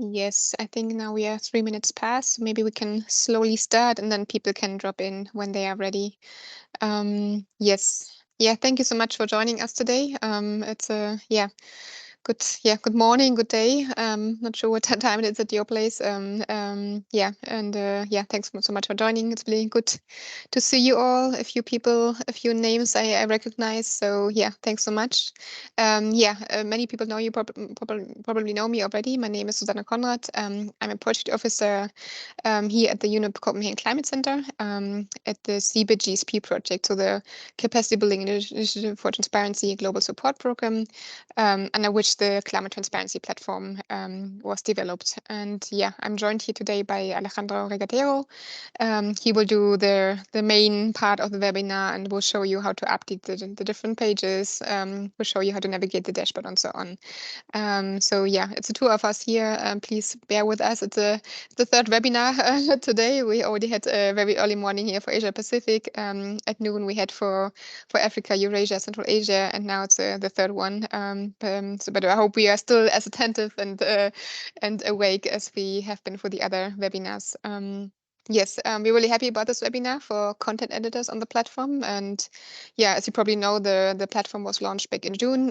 Yes, I think now we are 3 minutes past. So maybe we can slowly start and then people can drop in when they are ready. Yes. Yeah, thank you so much for joining us today. It's a good morning, good day. Not sure what time it is at your place. Thanks so much for joining. It's really good to see you all. A few people, a few names I recognize. So yeah, thanks so much. Many people know you probably know me already. My name is Susanne Konrad. I'm a project officer here at the UNIP Copenhagen Climate Center at the CBGSP project, so the Capacity Building Initiative for Transparency Global Support Program, under which the Climate Transparency Platform was developed. And yeah, I'm joined here today by Alejandro Regatero. He will do the main part of the webinar and will show you how to update the different pages, will show you how to navigate the dashboard and so on. So yeah, it's the two of us here. Please bear with us. It's the third webinar today. We already had a very early morning here for Asia Pacific. At noon we had for Africa, Eurasia, Central Asia, and now it's the third one. But I hope we are still as attentive and awake as we have been for the other webinars. Yes, we're really happy about this webinar for content editors on the platform. And yeah, as you probably know, the platform was launched back in June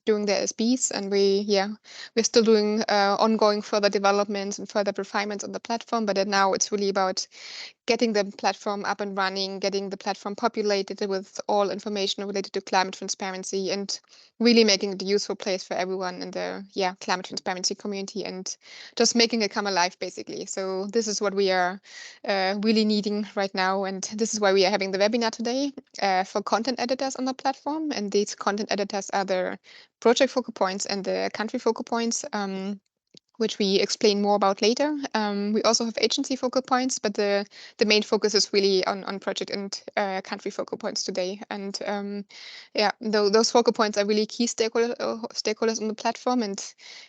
during the SBs, and we're still doing ongoing further developments and further refinements on the platform. But now it's really about getting the platform up and running, getting the platform populated with all information related to climate transparency, and really making it a useful place for everyone in the climate transparency community, and just making it come alive, basically. So this is what we are really needing right now, and this is why we are having the webinar today for content editors on the platform. And these content editors are the project focal points and the country focal points, which we explain more about later. We also have agency focal points, but the main focus is really on project and country focal points today. And those focal points are really key stakeholders on the platform, and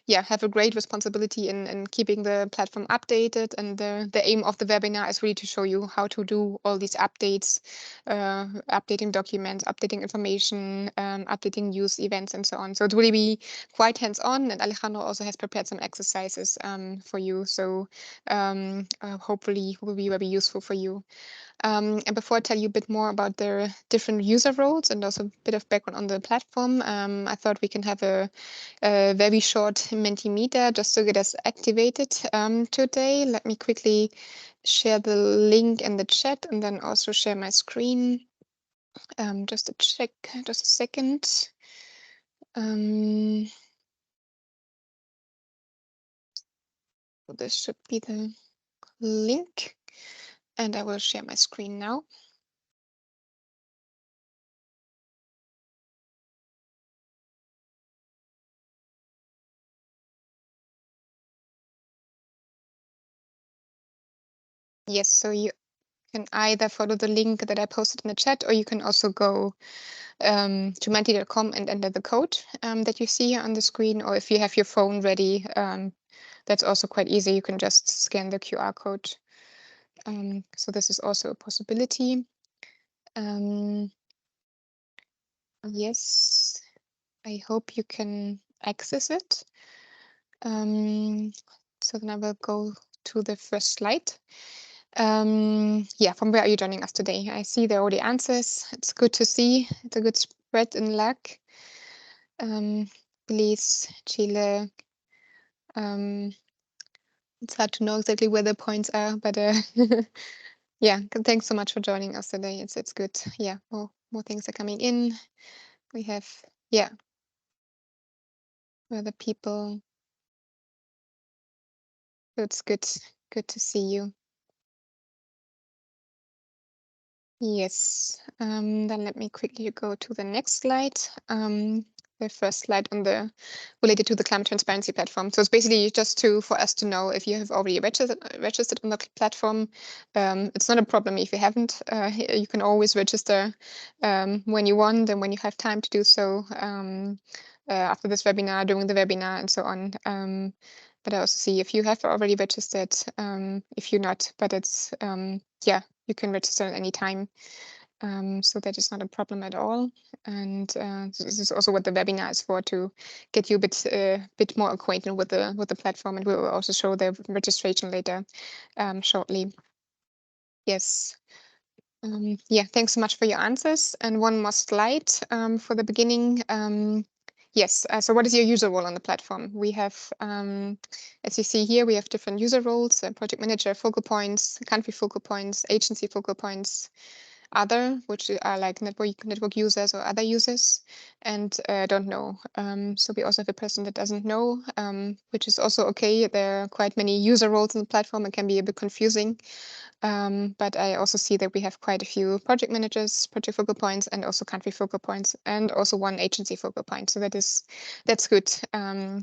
have a great responsibility in keeping the platform updated. And the aim of the webinar is really to show you how to do all these updates, updating documents, updating information, updating news events, and so on. So it will be quite hands-on, and Alejandro also has prepared some exercises for you. So hopefully will be very useful for you. And before I tell you a bit more about the different user roles and also a bit of background on the platform, I thought we can have a very short Mentimeter just to get us activated today. Let me quickly share the link in the chat and then also share my screen. Just to check, just a second. So this should be the link, and I will share my screen now. Yes, so you can either follow the link that I posted in the chat, or you can also go to menti.com and enter the code that you see here on the screen. Or if you have your phone ready, that's also quite easy. You can just scan the QR code. So this is also a possibility. Yes, I hope you can access it. So then I will go to the first slide. From where are you joining us today? I see there are already answers. It's good to see. It's a good spread in luck. Belize, Chile. It's hard to know exactly where the points are, but thanks so much for joining us today. It's good. Yeah, more things are coming in. We have other people. It's good to see you. Yes. Then let me quickly go to the next slide. The first slide related to the climate transparency platform. So it's basically just for us to know if you have already registered on the platform. It's not a problem if you haven't. You can always register when you want and when you have time to do so after this webinar, during the webinar, and so on. But I also see if you have already registered, if you're not, but it's you can register at any time. So that is not a problem at all. And this is also what the webinar is for, to get you a bit more acquainted with the platform. And we will also show the registration later shortly. Yes. Yeah, thanks so much for your answers. And one more slide for the beginning. Yes, so what is your user role on the platform? We have, as you see here, we have different user roles: project manager, focal points, country focal points, agency focal points, other, which are like network users or other users, and don't know. So we also have a person that doesn't know, which is also okay. There are quite many user roles on the platform. It can be a bit confusing. But I also see that we have quite a few project managers, project focal points, and also country focal points, and also one agency focal point. So that's good.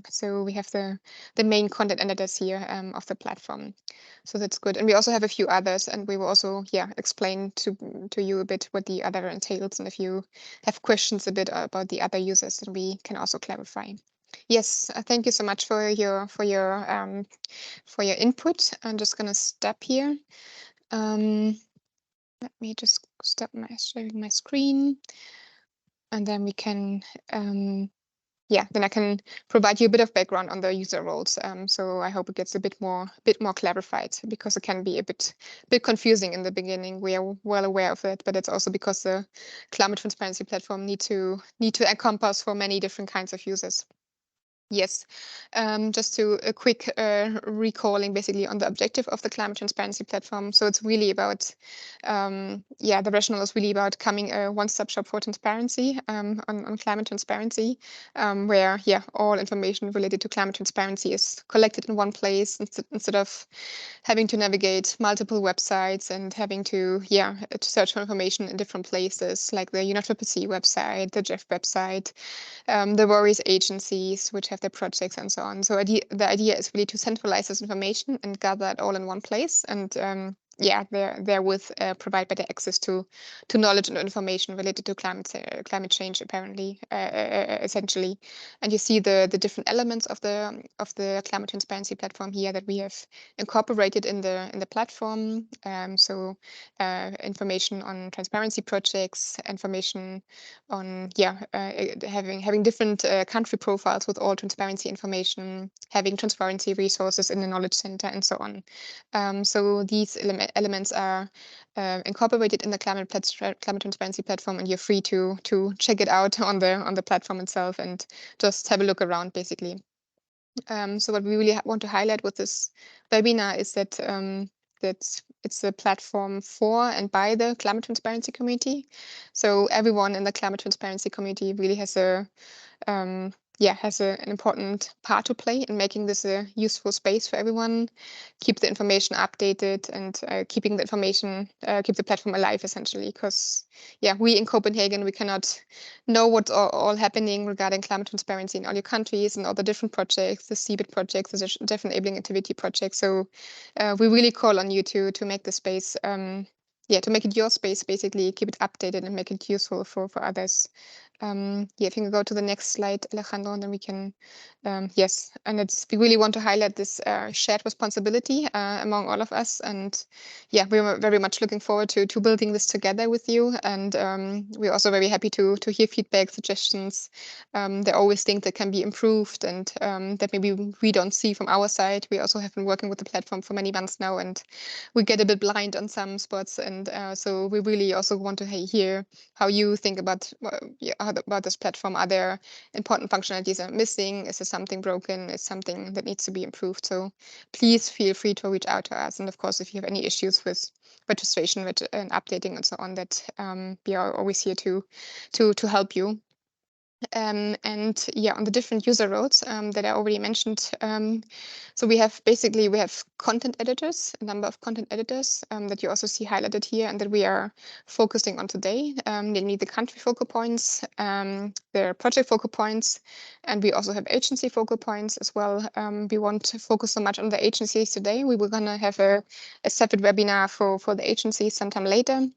So we have the main content editors here of the platform. So that's good. And we also have a few others, and we will also explain to you a bit what the other entails. And if you have questions a bit about the other users, then we can also clarify. Yes, thank you so much for your input. I'm just gonna stop here. Let me just stop sharing my screen, and then we can, then I can provide you a bit of background on the user roles. So I hope it gets a bit more clarified, because it can be a bit confusing in the beginning. We are well aware of it, but it's also because the climate transparency platform need to encompass for many different kinds of users. Yes, just to a quick recalling basically on the objective of the climate transparency platform. So it's really about, the rationale is really about becoming a one-stop shop for transparency on climate transparency, where all information related to climate transparency is collected in one place instead of having to navigate multiple websites and having to search for information in different places, like the UNFCCC website, the GEF website, the various agencies which have their projects and so on. So the idea is really to centralize this information and gather it all in one place, and therewith provide better access to knowledge and information related to climate change, apparently, essentially. And you see the different elements of the climate transparency platform here that we have incorporated in the platform. So information on transparency projects, information on having different country profiles with all transparency information, having transparency resources in the knowledge center, and so on. So these elements are incorporated in the climate transparency platform, and you're free to check it out on the platform itself and just have a look around, basically. So what we really want to highlight with this webinar is that that it's a platform for and by the climate transparency community. So everyone in the climate transparency community really has an important part to play in making this a useful space for everyone, keep the information updated, and keeping the information, keep the platform alive, essentially. Because we in Copenhagen, we cannot know what's all happening regarding climate transparency in all your countries and all the different projects, the CBIT projects, the different enabling activity projects. So we really call on you to make the space, to make it your space, basically, keep it updated and make it useful for others. If you can go to the next slide, Alejandro, and then we can, and we really want to highlight this shared responsibility among all of us. And we're very much looking forward to building this together with you. And we're also very happy to hear feedback, suggestions. There are always things that can be improved and that maybe we don't see from our side. We also have been working with the platform for many months now, and we get a bit blind on some spots. And so we really also want to hear how you think about this platform. Are there important functionalities that are missing? Is there something broken? Is something that needs to be improved? So please feel free to reach out to us. And of course, if you have any issues with registration and updating and so on, that we are always here to help you. And on the different user roles that I already mentioned, so we have content editors, a number of content editors that you also see highlighted here, and that we are focusing on today, namely the country focal points, the project focal points, and we also have agency focal points as well. We won't focus so much on the agencies today. We were going to have a separate webinar for the agencies sometime later.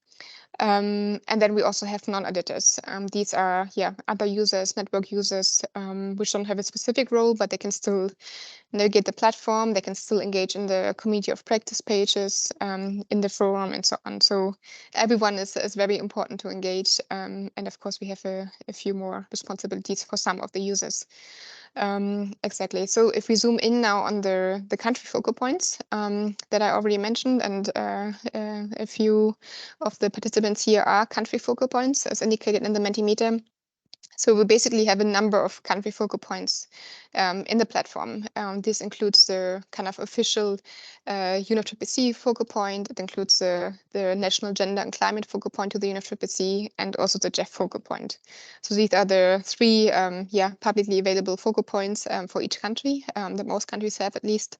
And then we also have non-editors. These are other users, network users, which don't have a specific role, but they can still navigate the platform. They can still engage in the community of practice pages, in the forum, and so on. So everyone is very important to engage. And of course, we have a few more responsibilities for some of the users. Exactly. So if we zoom in now on the country focal points that I already mentioned, and a few of the participants here are country focal points, as indicated in the Mentimeter. So we basically have a number of country focal points in the platform. This includes the kind of official UNFCCC focal point. It includes the National Gender and Climate focal point to the UNFCCC, and also the GEF focal point. So these are the three publicly available focal points for each country, that most countries have at least.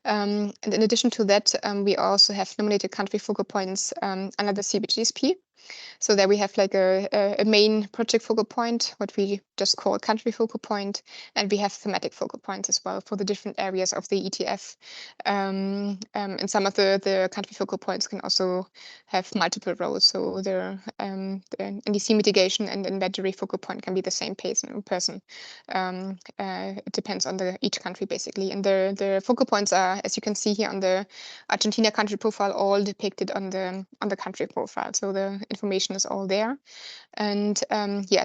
And in addition to that, we also have nominated country focal points under the CBGSP. So there we have like a main project focal point, what we just call country focal point, and we have thematic focal points as well for the different areas of the ETF. And some of the country focal points can also have multiple roles. So the NDC mitigation and inventory focal point can be the same person. It depends on each country basically. And the focal points are, as you can see here on the Argentina country profile, all depicted on the country profile. So the information is all there. And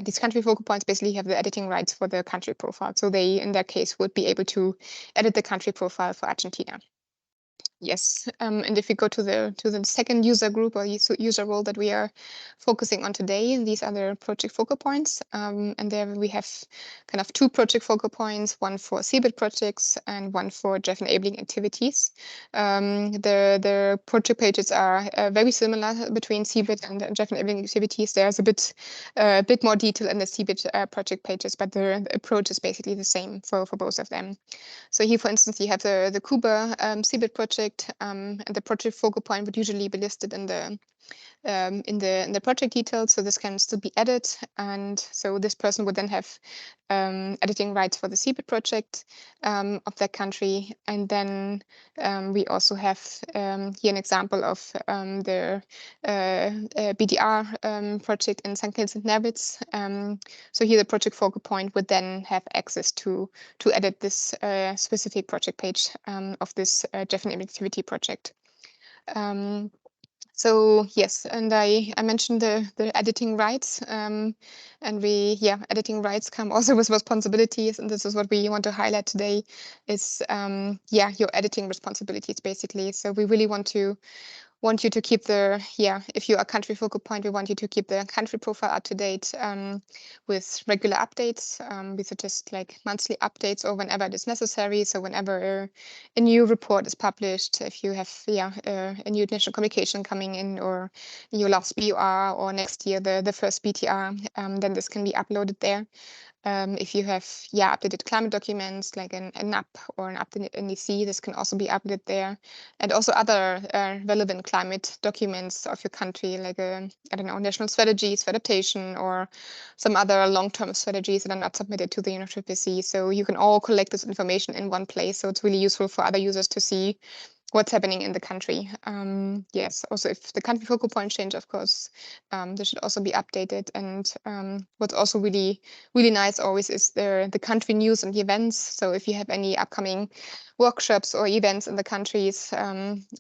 these country focal points basically have the editing rights for the country profile. So they, in that case, would be able to edit the country profile for Argentina. Yes, and if we go to the second user group or user role that we are focusing on today, these are the project focal points. And there we have kind of two project focal points, one for CBIT projects and one for GEF enabling activities. The project pages are very similar between CBIT and GEF enabling activities. There's a bit more detail in the CBIT project pages, but the approach is basically the same for both of them. So here, for instance, you have the Kuba CBIT project, and the project focal point would usually be listed in the project details. So this can still be added, and so this person would then have editing rights for the CBIT project of that country. And then we also have here an example of the BDR project in St. Kitts and Nevis. So here the project focal point would then have access to edit this specific project page of this GEF enabling activity project. So yes, and I mentioned the editing rights, and editing rights come also with responsibilities, and this is what we want to highlight today, is your editing responsibilities basically. So we really want you to keep if you are country focal point, we want you to keep the country profile up to date with regular updates. We suggest like monthly updates or whenever it is necessary. So whenever a new report is published, if you have a new national communication coming in, or your last BUR, or next year the first BTR, then this can be uploaded there. If you have updated climate documents like an NAP or an updated NDC, this can also be uploaded there. And also other relevant climate documents of your country, like national strategies for adaptation, or some other long-term strategies that are not submitted to the UNFCCC. So you can all collect this information in one place. So it's really useful for other users to see what's happening in the country. Yes, also if the country focal point change, of course, this should also be updated. And what's also really, really nice always is the country news and the events. So if you have any upcoming workshops or events in the countries,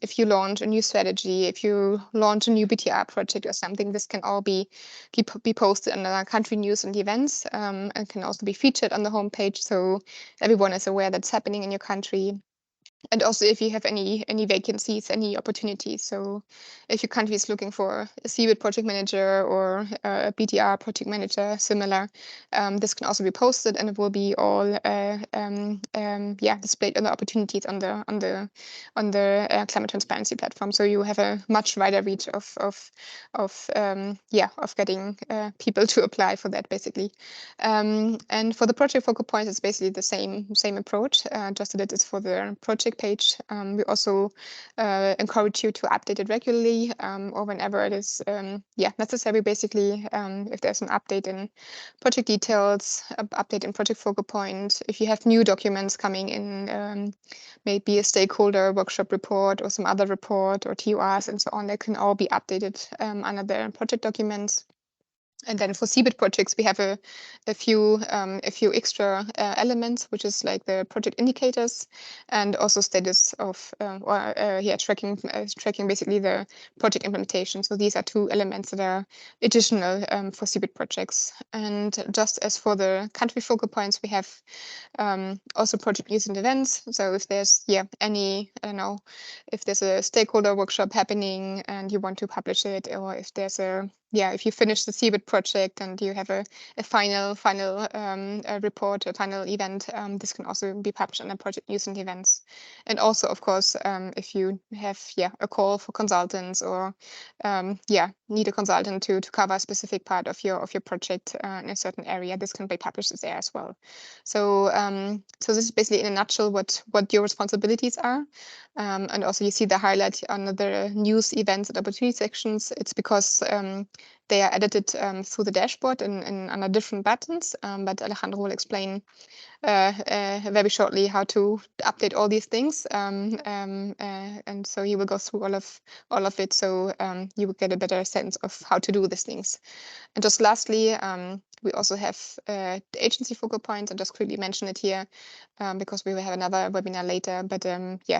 if you launch a new strategy, if you launch a new BTR project or something, this can all be posted under country news and events, and can also be featured on the homepage, so everyone is aware that's happening in your country. And also if you have any vacancies, any opportunities. So if your country is looking for a CBIT project manager or a BTR project manager similar, this can also be posted, and it will be all displayed on the opportunities on the climate transparency platform. So you have a much wider reach of getting people to apply for that basically. And for the project focal point, it's basically the same approach, just that it is for the project project page. We also encourage you to update it regularly or whenever it is necessary, basically. If there's an update in project details, update in project focal point, if you have new documents coming in, maybe a stakeholder workshop report or some other report or TORs and so on, they can all be updated under the project documents. And then for CBIT projects, we have a few extra elements, which is like the project indicators and also status of tracking basically the project implementation. So these are two elements that are additional for CBIT projects. And just as for the country focal points, we have also project news and events. So if there's any, I don't know, if there's a stakeholder workshop happening and you want to publish it, or if there's if you finish the CBIT project and you have a final report, a final event, this can also be published under project news and events. And also, of course, if you have a call for consultants or need a consultant to cover a specific part of your project in a certain area, this can be published there as well. So so this is basically in a nutshell what your responsibilities are. And also you see the highlight on the news, events, and opportunity sections. It's because they are edited through the dashboard and under different buttons, but Alejandro will explain very shortly how to update all these things. And so he will go through all of it, so you will get a better sense of how to do these things. And just lastly, we also have the agency focal points. I'll just quickly mention it here because we will have another webinar later. But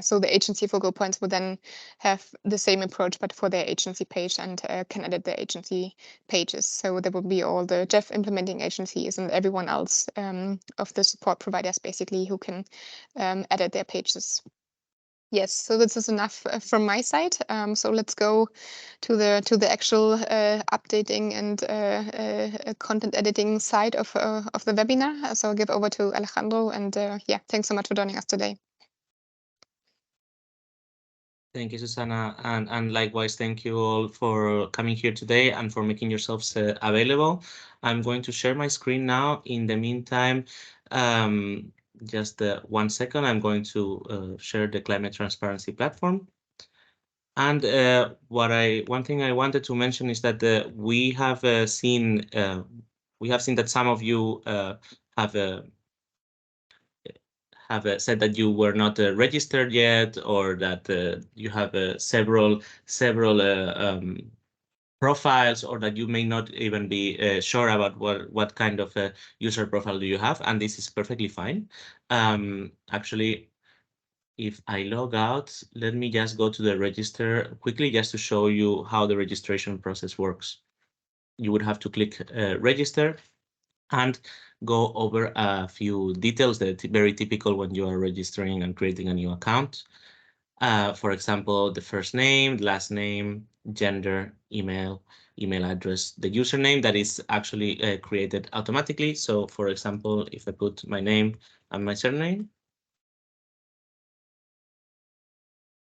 so the agency focal points will then have the same approach, but for their agency page, and can edit the agency pages. So there will be all the Jeff implementing agencies and everyone else of the support providers, basically, who can edit their pages. Yes, so this is enough from my side. So let's go to the actual updating and content editing side of the webinar. So I'll give over to Alejandro, and thanks so much for joining us today. Thank you, Susanna, and likewise, thank you all for coming here today and for making yourselves available. I'm going to share my screen now. In the meantime, just 1 second, I'm going to share the climate transparency platform. And one thing I wanted to mention is that we have seen that some of you have said that you were not registered yet, or that you have several profiles, or that you may not even be sure about what kind of user profile do you have, and this is perfectly fine. Actually, if I log out, let me just go to the register quickly just to show you how the registration process works. You would have to click register and go over a few details that are very typical when you are registering and creating a new account. For example, the first name, last name, gender, email address, the username that is actually created automatically. So for example, if I put my name and my surname,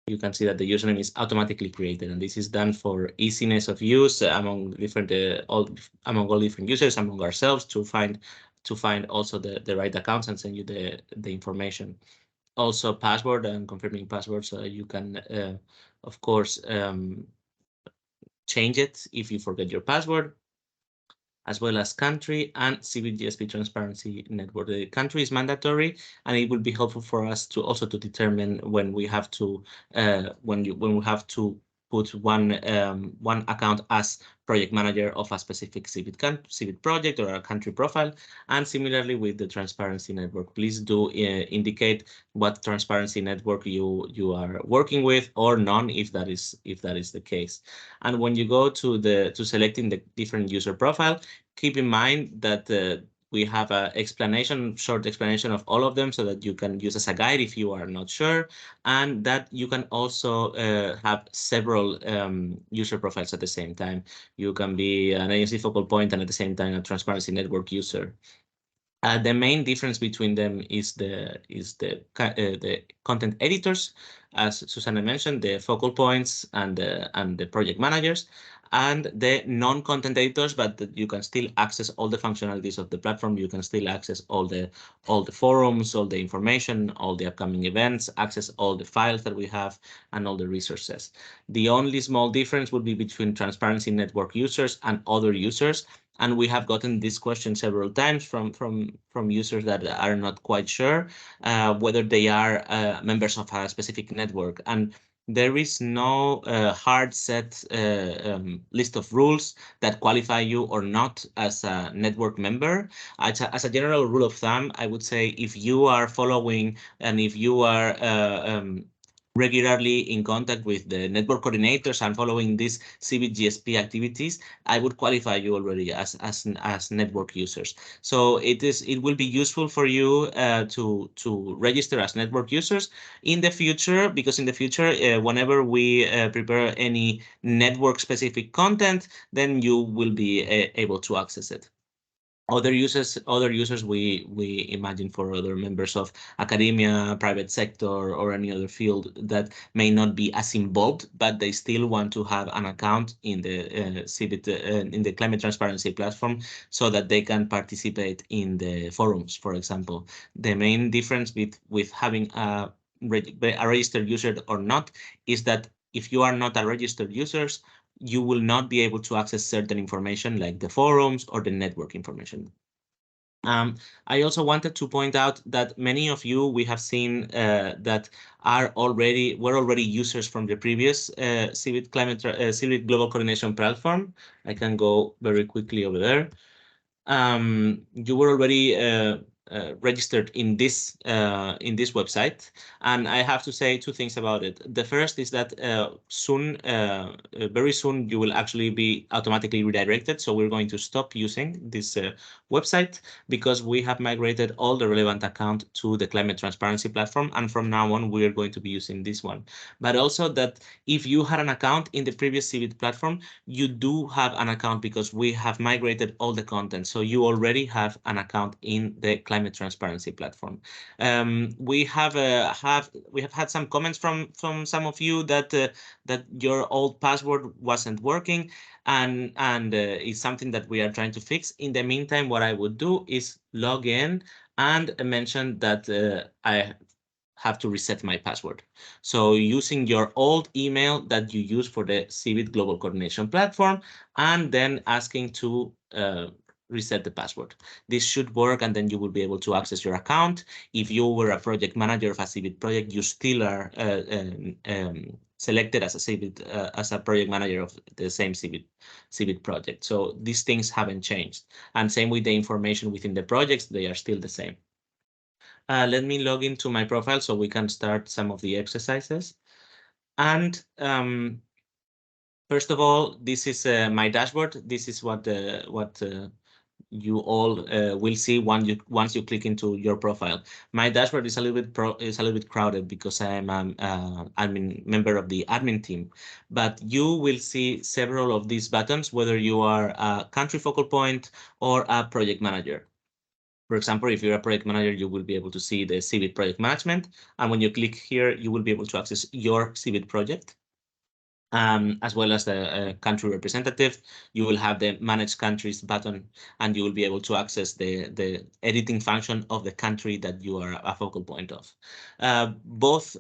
you can see that the username is automatically created, and this is done for easiness of use among different all different users, among ourselves, to find also the right accounts and send you the information. Also, password and confirming password, so you can of course change it if you forget your password, as well as country and CBIT GSP Transparency Network. The country is mandatory, and it will be helpful for us to also to determine when we have to when we have to put one account as project manager of a specific CBIT project or a country profile. And similarly with the transparency network, please do indicate what transparency network you are working with, or none if that is the case. And when you go to selecting the different user profile, keep in mind that we have a short explanation of all of them, so that you can use as a guide if you are not sure, and that you can also have several user profiles at the same time. You can be an agency focal point and at the same time a transparency network user. The main difference between them is the content editors, as Susanna mentioned, the focal points and the project managers. and the non-content editors, but you can still access all the functionalities of the platform. You can still access all the forums, all the information, all the upcoming events, access all the files that we have, and all the resources. The only small difference would be between Transparency Network users and other users. And we have gotten this question several times from users that are not quite sure whether they are members of a specific network. And there is no hard set list of rules that qualify you or not as a network member. As a general rule of thumb, I would say if you are following and if you are regularly in contact with the network coordinators and following these CBGSP activities, I would qualify you already as network users. So it will be useful for you to register as network users in the future, because in the future, whenever we prepare any network specific content, then you will be able to access it. Other users we imagine for other members of academia, private sector, or any other field that may not be as involved, but they still want to have an account in the CBIT, in the climate transparency platform, so that they can participate in the forums, for example. The main difference with having a registered user or not is that if you are not a registered user, you will not be able to access certain information like the forums or the network information. I also wanted to point out that many of you we have seen that were already users from the previous CBIT Global Coordination Platform. I can go very quickly over there. You were already registered in this website, and I have to say two things about it. The first is that very soon, you will actually be automatically redirected. So we're going to stop using this website because we have migrated all the relevant account to the climate transparency platform, and from now on we are going to be using this one. But also that if you had an account in the previous CBIT platform, you do have an account because we have migrated all the content. So you already have an account in the climate transparency platform. We have had some comments from some of you that your old password wasn't working, and it's something that we are trying to fix. In the meantime, what I would do is log in and mention that I have to reset my password. So using your old email that you use for the CBIT Global Coordination Platform, and then asking to reset the password. This should work, and then you will be able to access your account. If you were a project manager of a CBIT project, you still are selected as a CBIT, as a project manager of the same CBIT project. So these things haven't changed. And same with the information within the projects, they are still the same. Let me log into my profile so we can start some of the exercises. And first of all, this is my dashboard. This is what you all will see once you click into your profile. My dashboard is a little bit crowded because I am admin member of the admin team, but you will see several of these buttons whether you are a country focal point or a project manager. For example, if you're a project manager, you will be able to see the CBIT project management. And when you click here, you will be able to access your CBIT project, as well as the country representative. You will have the manage countries button, and you will be able to access the editing function of the country that you are a focal point of. Both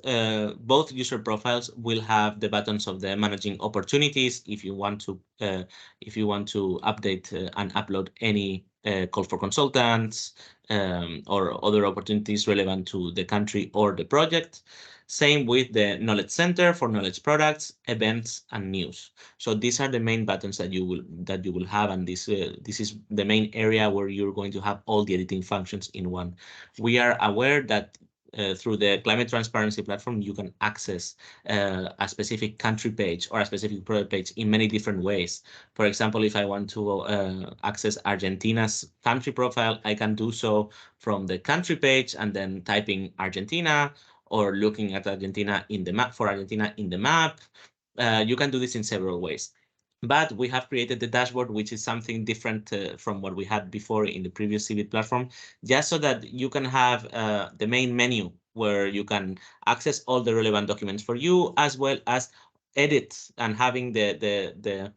user profiles will have the buttons of the managing opportunities if you want to update and upload any call for consultants or other opportunities relevant to the country or the project. Same with the Knowledge Center for knowledge products, events, and news. So these are the main buttons that you will have, and this is the main area where you're going to have all the editing functions in one. We are aware that through the climate transparency platform, you can access a specific country page or a specific product page in many different ways. For example, if I want to access Argentina's country profile, I can do so from the country page and then typing Argentina, or looking at Argentina in the map for Argentina in the map. You can do this in several ways. But we have created the dashboard, which is something different from what we had before in the previous CBIT platform, just so that you can have the main menu where you can access all the relevant documents for you, as well as edit and having the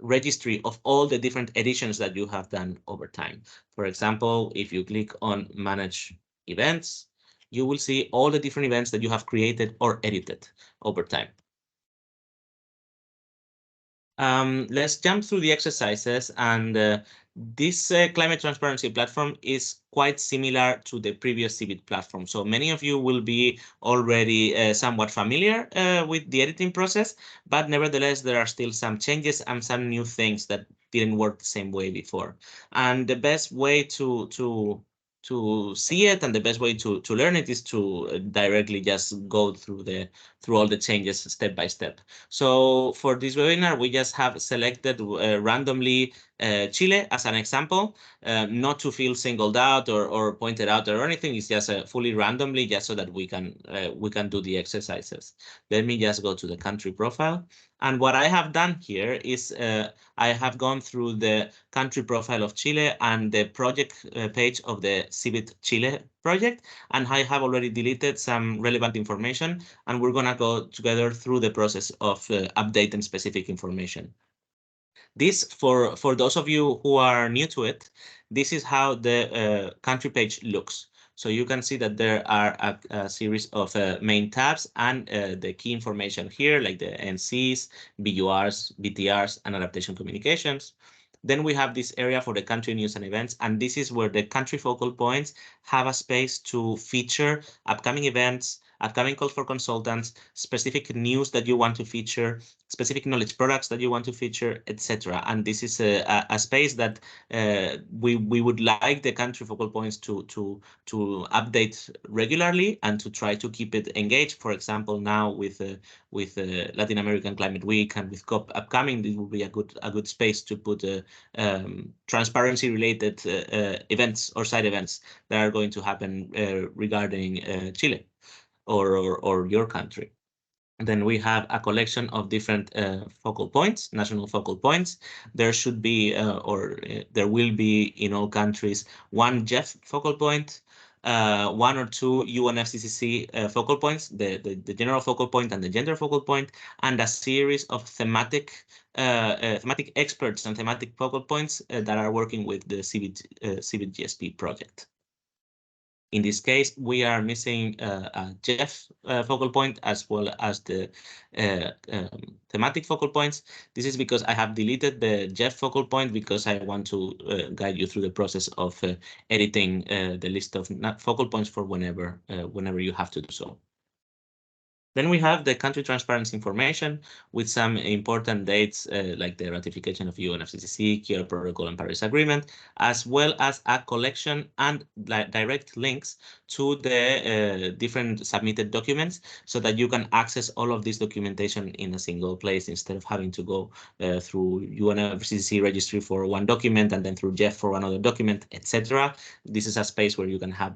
registry of all the different editions that you have done over time. For example, if you click on Manage Events, you will see all the different events that you have created or edited over time. Let's jump through the exercises, and this climate transparency platform is quite similar to the previous CBIT platform. So many of you will be already somewhat familiar with the editing process, but nevertheless, there are still some changes and some new things that didn't work the same way before. And the best way to see it and the best way to learn it is to directly just go through all the changes step by step. So for this webinar, we just have selected randomly Chile as an example, not to feel singled out or pointed out or anything. It's just fully randomly, just so that we can do the exercises. Let me just go to the country profile. And what I have done here is I have gone through the country profile of Chile and the project page of the CBIT Chile project, and I have already deleted some relevant information, and we're going to go together through the process of updating specific information. This, for those of you who are new to it, this is how the country page looks. So you can see that there are a series of main tabs and the key information here, like the NCs, BURs, BTRs, and adaptation communications. Then we have this area for the country news and events, and this is where the country focal points have a space to feature upcoming events, upcoming calls for consultants, specific news that you want to feature, specific knowledge products that you want to feature, etc. And this is a space that we would like the country focal points to update regularly and to try to keep it engaged. For example, now with Latin American Climate Week and with COP upcoming, this will be a good space to put transparency related events or side events that are going to happen regarding Chile or your country. And then we have a collection of different focal points, national focal points. There should be, there will be in all countries, one GEF focal point, one or two UNFCCC focal points, the general focal point and the gender focal point, and a series of thematic experts and thematic focal points that are working with the CBIT GSP project. In this case, we are missing a GEF focal point as well as the thematic focal points. This is because I have deleted the GEF focal point because I want to guide you through the process of editing the list of focal points for whenever you have to do so. Then we have the country transparency information with some important dates like the ratification of UNFCCC, Kyoto Protocol, and Paris Agreement, as well as a collection and direct links to the different submitted documents so that you can access all of this documentation in a single place instead of having to go through UNFCCC registry for one document and then through GEF for another document, etc. This is a space where you can have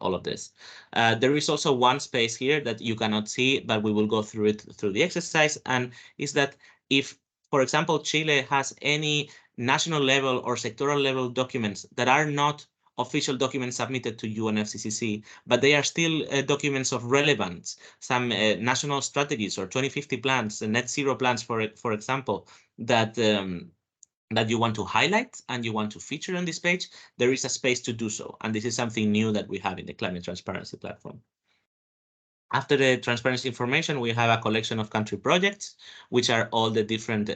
all of this. There is also one space here that you cannot see, but we will go through it through the exercise, and is that if, for example, Chile has any national level or sectoral level documents that are not official documents submitted to UNFCCC, but they are still documents of relevance, some national strategies or 2050 plans, net zero plans, for example, that you want to highlight and you want to feature on this page, there is a space to do so. And this is something new that we have in the Climate Transparency Platform. After the transparency information, we have a collection of country projects, which are all the different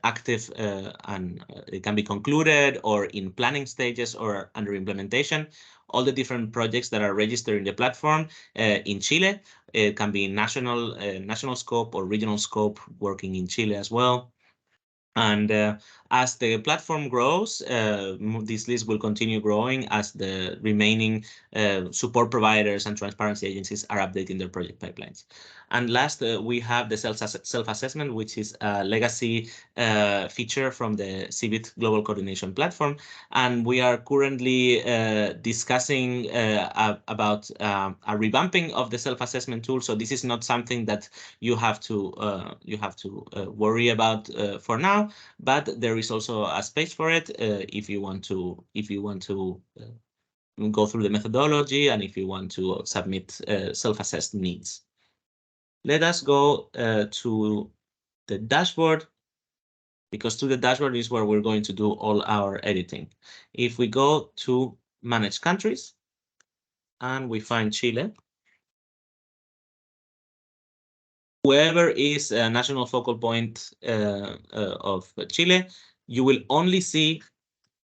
active and it can be concluded or in planning stages or under implementation. All the different projects that are registered in the platform in Chile. It can be national scope or regional scope working in Chile as well. And as the platform grows, this list will continue growing as the remaining support providers and transparency agencies are updating their project pipelines. And last, we have the self-assessment, which is a legacy feature from the CBIT Global Coordination Platform. And we are currently discussing about a revamping of the self-assessment tool. So this is not something that you have to worry about for now, but there is also a space for it if you want to go through the methodology and if you want to submit self-assessed needs. Let us go to the dashboard because to the dashboard is where we're going to do all our editing. If we go to manage countries and we find Chile, whoever is a national focal point of Chile, you will only see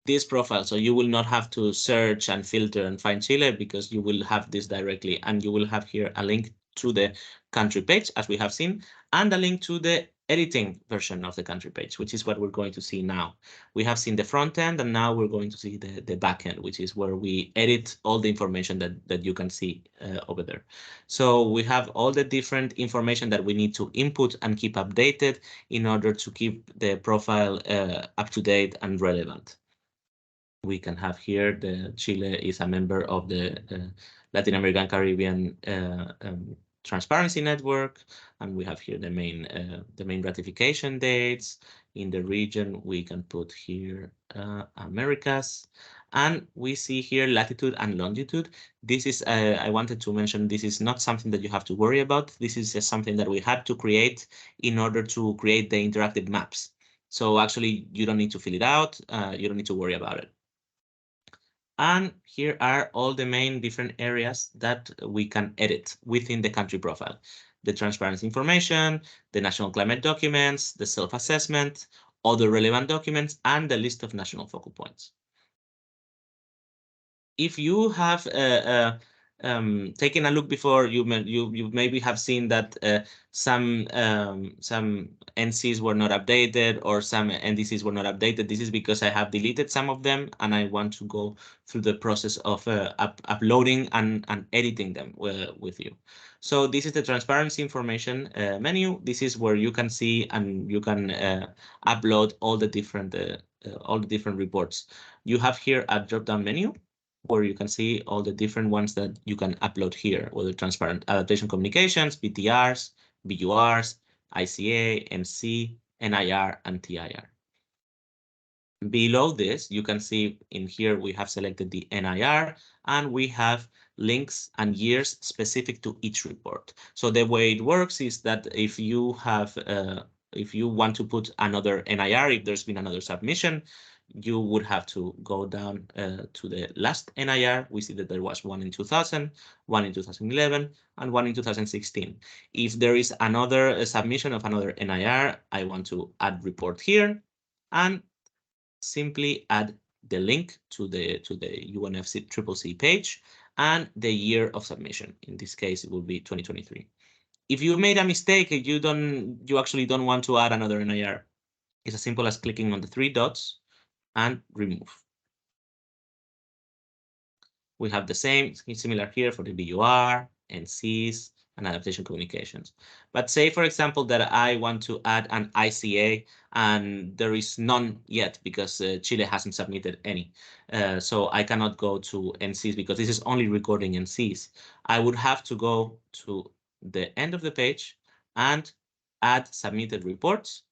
this profile. So you will not have to search and filter and find Chile, because you will have this directly, and you will have here a link to the country page, as we have seen, and a link to the editing version of the country page, which is what we're going to see now. We have seen the front end, and now we're going to see the back end, which is where we edit all the information that you can see over there. So we have all the different information that we need to input and keep updated in order to keep the profile up to date and relevant. We can have here the Chile is a member of the Latin American Caribbean Transparency Network, and we have here the main ratification dates. In the region, we can put here Americas, and we see here latitude and longitude. This is I wanted to mention, this is not something that you have to worry about. This is just something that we had to create in order to create the interactive maps. So actually, you don't need to fill it out. You don't need to worry about it. And here are all the main different areas that we can edit within the country profile: the transparency information, the national climate documents, the self-assessment, other relevant documents, and the list of national focal points. If you have taken a look before, you maybe have seen that some NCs were not updated, or some NDCs were not updated. This is because I have deleted some of them, and I want to go through the process of uploading and editing them with you. So this is the transparency information menu. This is where you can see and you can upload all the different reports. You have here a drop-down menu where you can see all the different ones that you can upload here, whether transparent adaptation communications, PTRs, BURs, ICA, MC, NIR, and TIR. Below this, you can see in here we have selected the NIR, and we have links and years specific to each report. So the way it works is that if you have if you want to put another NIR, if there's been another submission, you would have to go down to the last NIR. We see that there was one in 2000, one in 2011, and one in 2016. If there is another submission of another NIR, I want to add report here, and simply add the link to the UNFCCC page and the year of submission. In this case, it will be 2023. If you made a mistake, you actually don't want to add another NIR, it's as simple as clicking on the three dots and remove. We have the same, similar here for the BUR, NCs, and adaptation communications. But say, for example, that I want to add an ICA and there is none yet because Chile hasn't submitted any. So I cannot go to NCs because this is only recording NCs. I would have to go to the end of the page and add submitted reports.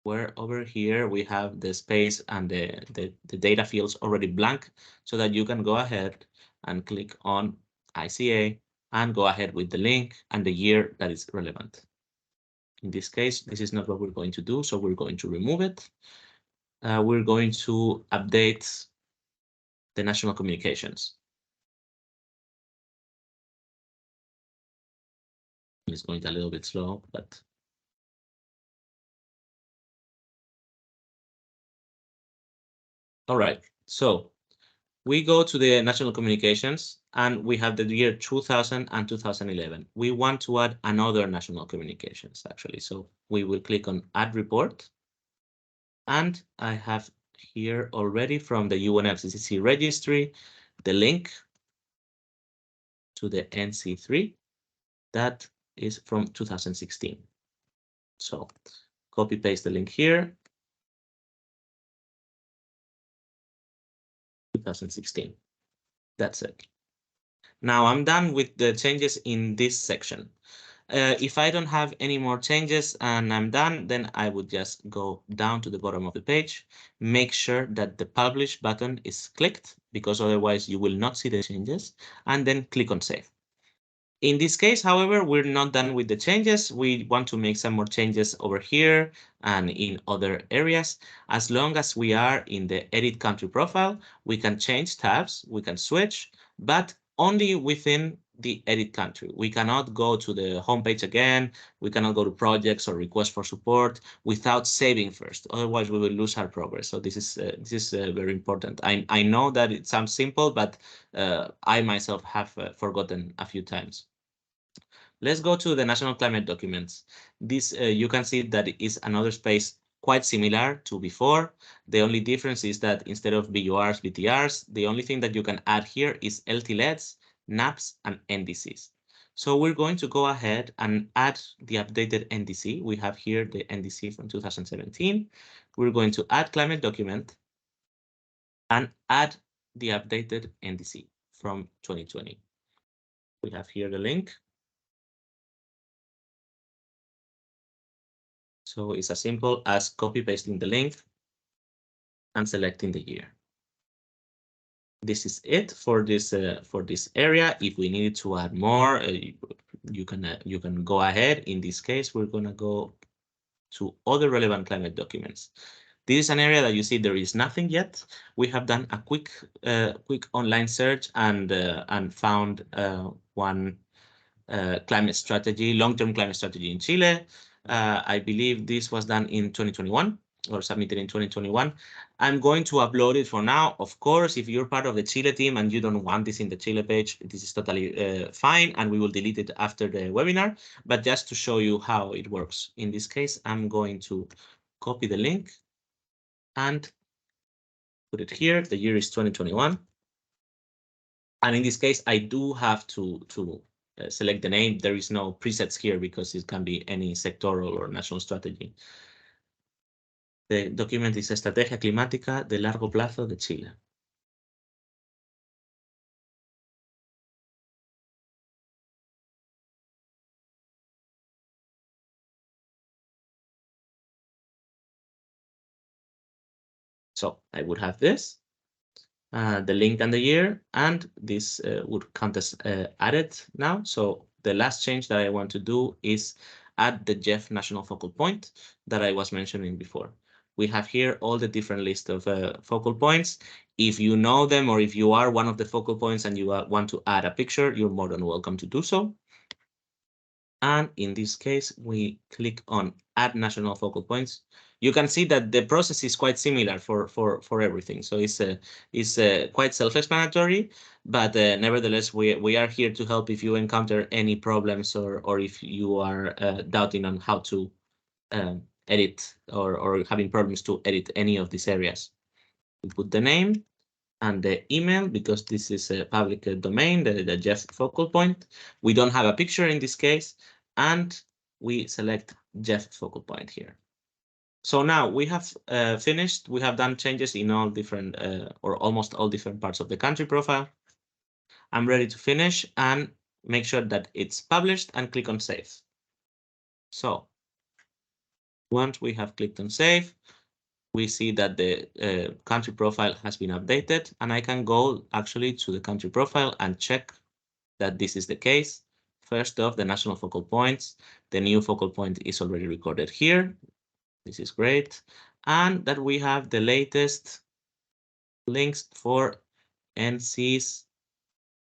Where over here we have the space and the data fields already blank, so that you can go ahead and click on ICA and go ahead with the link and the year that is relevant. In this case, this is not what we're going to do, so we're going to remove it. We're going to update the national communications. It's going a little bit slow, but all right. So we go to the national communications and we have the year 2000 and 2011. We want to add another national communications actually. So we will click on add report. And I have here already from the UNFCCC registry, the link to the NC3 that is from 2016. So copy paste the link here. 2016. That's it. Now I'm done with the changes in this section. If I don't have any more changes and I'm done, then I would just go down to the bottom of the page, make sure that the publish button is clicked, because otherwise you will not see the changes, and then click on save. In this case, however, we're not done with the changes. We want to make some more changes over here and in other areas. As long as we are in the edit country profile, we can change tabs, we can switch, but only within the edit country. We cannot go to the homepage again. We cannot go to projects or request for support without saving first. Otherwise, we will lose our progress. So this is very important. I know that it sounds simple, but I myself have forgotten a few times. Let's go to the national climate documents. This you can see that it is another space quite similar to before. The only difference is that instead of BURs, BTRs, the only thing that you can add here is LTLEDs, NAPs, and NDCs. So we're going to go ahead and add the updated NDC. We have here the NDC from 2017. We're going to add climate document and add the updated NDC from 2020. We have here the link. So it's as simple as copy pasting the link and selecting the year. This is it for this area. If we needed to add more, you can go ahead. In this case, we're gonna go to other relevant climate documents. This is an area that you see there is nothing yet. We have done a quick online search and found one climate strategy, long-term climate strategy in Chile. I believe this was done in 2021 or submitted in 2021. I'm going to upload it for now. Of course, if you're part of the Chile team and you don't want this in the Chile page, this is totally fine, and we will delete it after the webinar. But just to show you how it works, in this case, I'm going to copy the link and put it here. The year is 2021. And in this case, I do have to select the name. There is no presets here because it can be any sectoral or national strategy. The document is Estrategia Climática de Largo Plazo de Chile. So I would have this, the link and the year, and this would count as added now. So the last change that I want to do is add the Jeff National Focal Point that I was mentioning before. We have here all the different list of focal points. If you know them or if you are one of the focal points and you want to add a picture, you're more than welcome to do so. And in this case, we click on Add National Focal Points. You can see that the process is quite similar for everything. So it's quite self-explanatory, but nevertheless, we are here to help if you encounter any problems or if you are doubting on how to edit or having problems to edit any of these areas. We put the name and the email because this is a public domain, the Jeff focal point. We don't have a picture in this case, and we select Jeff focal point here. So now we have finished. We have done changes in all different or almost all different parts of the country profile. I'm ready to finish and make sure that it's published and click on save. So once we have clicked on save, we see that the country profile has been updated, and I can go actually to the country profile and check that this is the case. First off, the national focal points. The new focal point is already recorded here. This is great. And that we have the latest links for NCs,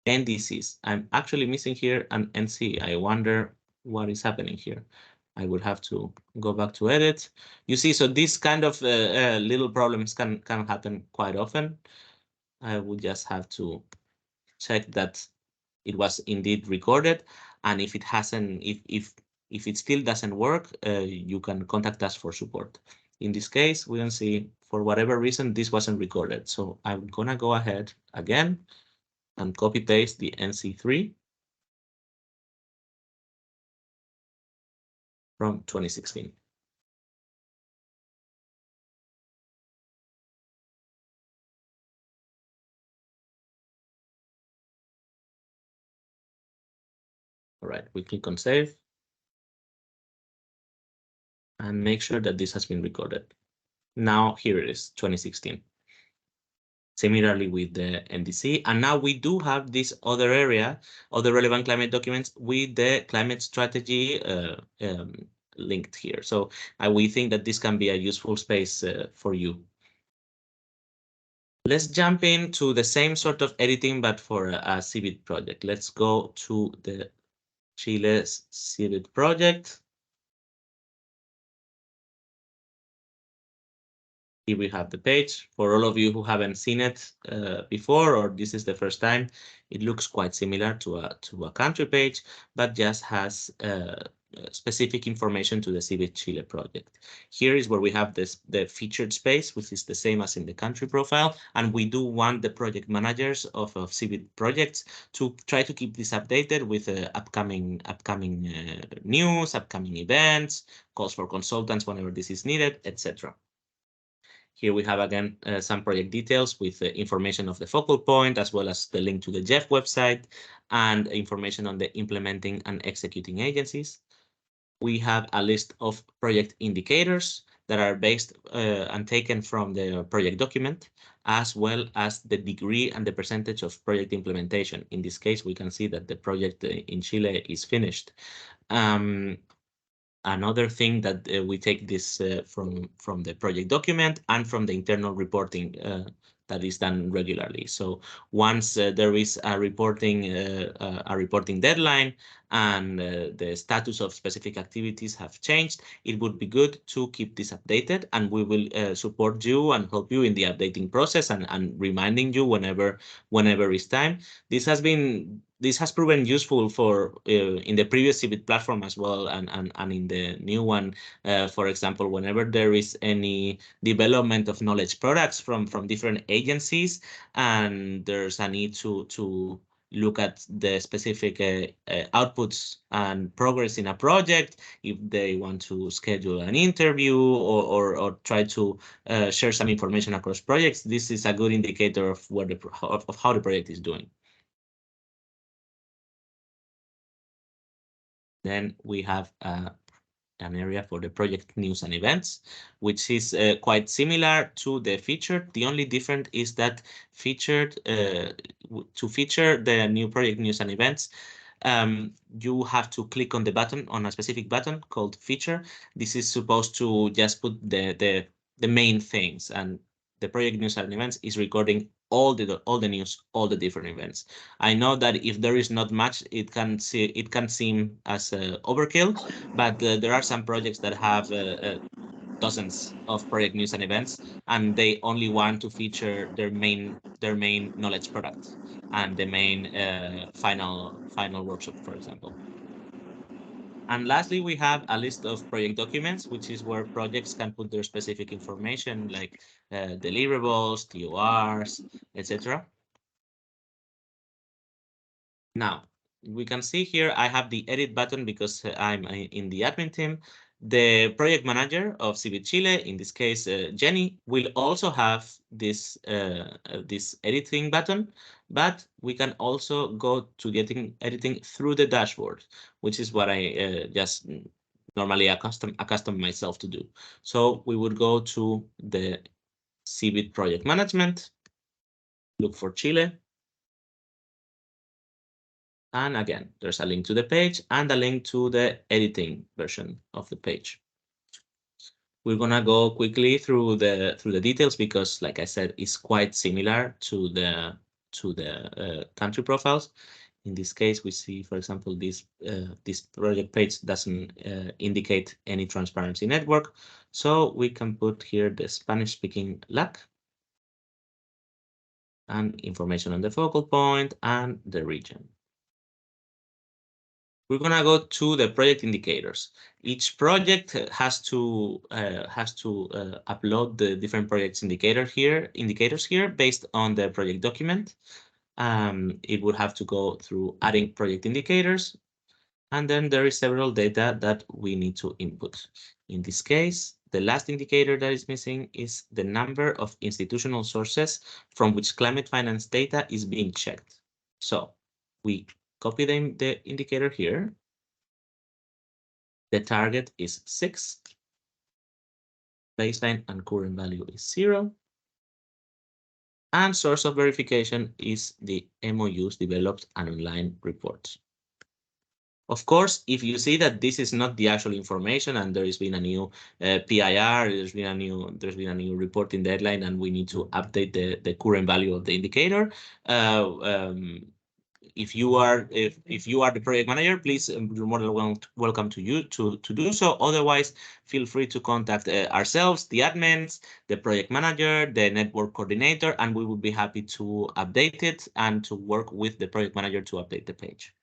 NDCs. I'm actually missing here an NC. I wonder what is happening here. I would have to go back to edit. You see, so these kind of little problems can happen quite often. I would just have to check that it was indeed recorded, and if it hasn't, if it still doesn't work, you can contact us for support. In this case, we can see for whatever reason this wasn't recorded. So I'm gonna go ahead again and copy paste the NC3 from 2016. All right, we click on save and make sure that this has been recorded. Now here it is, 2016. Similarly with the NDC. And now we do have this other area, other relevant climate documents with the climate strategy linked here. So we think that this can be a useful space for you. Let's jump into the same sort of editing, but for a CBIT project. Let's go to the Chile's CBIT project. Here we have the page. For all of you who haven't seen it before, or this is the first time, it looks quite similar to a country page, but just has specific information to the CBIT Chile project. Here is where we have the featured space, which is the same as in the country profile, and we do want the project managers of CBIT projects to try to keep this updated with upcoming news, upcoming events, calls for consultants whenever this is needed, etc. Here we have again some project details with information of the focal point, as well as the link to the Jeff website and information on the implementing and executing agencies. We have a list of project indicators that are based and taken from the project document, as well as the degree and the percentage of project implementation. In this case, we can see that the project in Chile is finished. Another thing that we take this from the project document and from the internal reporting that is done regularly. So once there is a reporting deadline and the status of specific activities have changed, it would be good to keep this updated, and we will support you and help you in the updating process and reminding you whenever it's time. This has proven useful for in the previous CBIT platform as well, and in the new one. For example, whenever there is any development of knowledge products from different agencies, and there's a need to look at the specific outputs and progress in a project, if they want to schedule an interview or try to share some information across projects, this is a good indicator of how the project is doing. Then we have an area for the project news and events, which is quite similar to the featured. The only difference is that to feature the new project news and events, you have to click on a specific button called feature. This is supposed to just put the main things, and the project news and events is recording all the news, all the different events. I know that if there is not much, it can seem as overkill, but there are some projects that have dozens of project news and events, and they only want to feature their main knowledge products and the main final workshop, for example. And lastly, we have a list of project documents, which is where projects can put their specific information like deliverables, TORs, etc. Now, we can see here I have the edit button because I'm in the admin team. The project manager of CBIT Chile, in this case, Jenny, will also have this editing button, but we can also go to editing through the dashboard, which is what I just normally accustom myself to do. So we would go to the CBIT project management, look for Chile. And again, there's a link to the page and a link to the editing version of the page. We're gonna go quickly through the details because, like I said, it's quite similar to the country profiles. In this case, we see, for example, this project page doesn't indicate any transparency network, so we can put here the Spanish-speaking LAC and information on the focal point and the region. We're gonna go to the project indicators. Each project has to upload the different projects indicators here based on the project document. It would have to go through adding project indicators, and then there is several data that we need to input. In this case, the last indicator that is missing is the number of institutional sources from which climate finance data is being checked. So we copy the indicator here. The target is 6. Baseline and current value is 0. And source of verification is the MOUs developed and online reports. Of course, if you see that this is not the actual information and there has been a new PIR, there's been a new reporting deadline, and we need to update the current value of the indicator. If you are the project manager, please, you're more than welcome to do so. Otherwise, feel free to contact ourselves, the admins, the project manager, the network coordinator, and we will be happy to update it and to work with the project manager to update the page.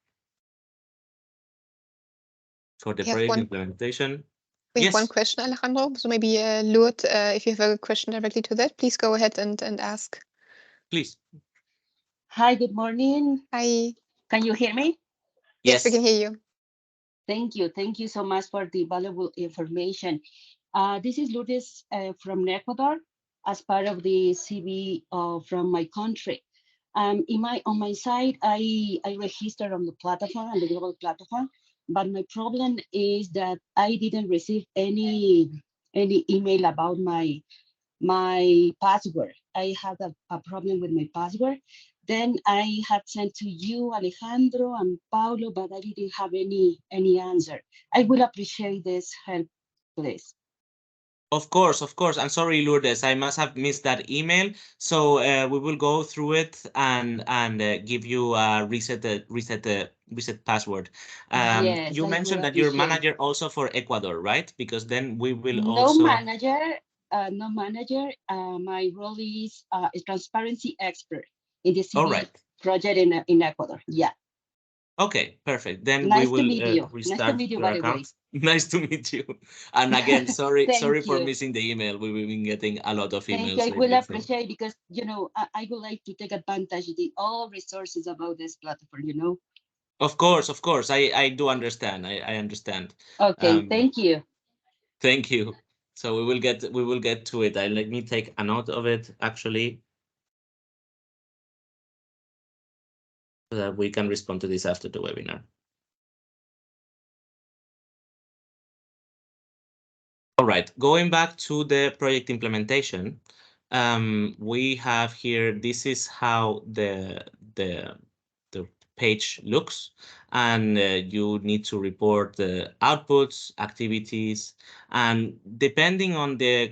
For the project implementation. We have one question, Alejandro. So maybe Lourdes, if you have a question directly to that, please go ahead and ask. Please. Hi, good morning. Hi. Can you hear me? Yes, we can hear you. Thank you. Thank you so much for the valuable information. This is Lourdes from Ecuador as part of the CV from my country. On my side, I registered on the platform, on the global platform, but my problem is that I didn't receive any email about my password. I had a problem with my password. Then I had sent to you, Alejandro and Paulo, but I didn't have any answer. I will appreciate this help, please. Of course. I'm sorry, Lourdes. I must have missed that email. So we will go through it and give you a reset password. Yes, you mentioned that you're manager also for Ecuador, right? Because then we will also. No manager. My role is a transparency expert in the CV project in Ecuador. Yeah. Okay, perfect. Then nice we will Nice restart to meet you, your account. Nice to meet you. And again, sorry for missing the email. We've been getting a lot of emails. Thank you. I will appreciate, because I would like to take advantage of all resources about this platform. Of course. I do understand. I understand. Okay, thank you. Thank you. So we will get to it. Let me take a note of it, actually, so that we can respond to this after the webinar. All right, going back to the project implementation, we have here, this is how the page looks, and you need to report the outputs, activities, and depending on the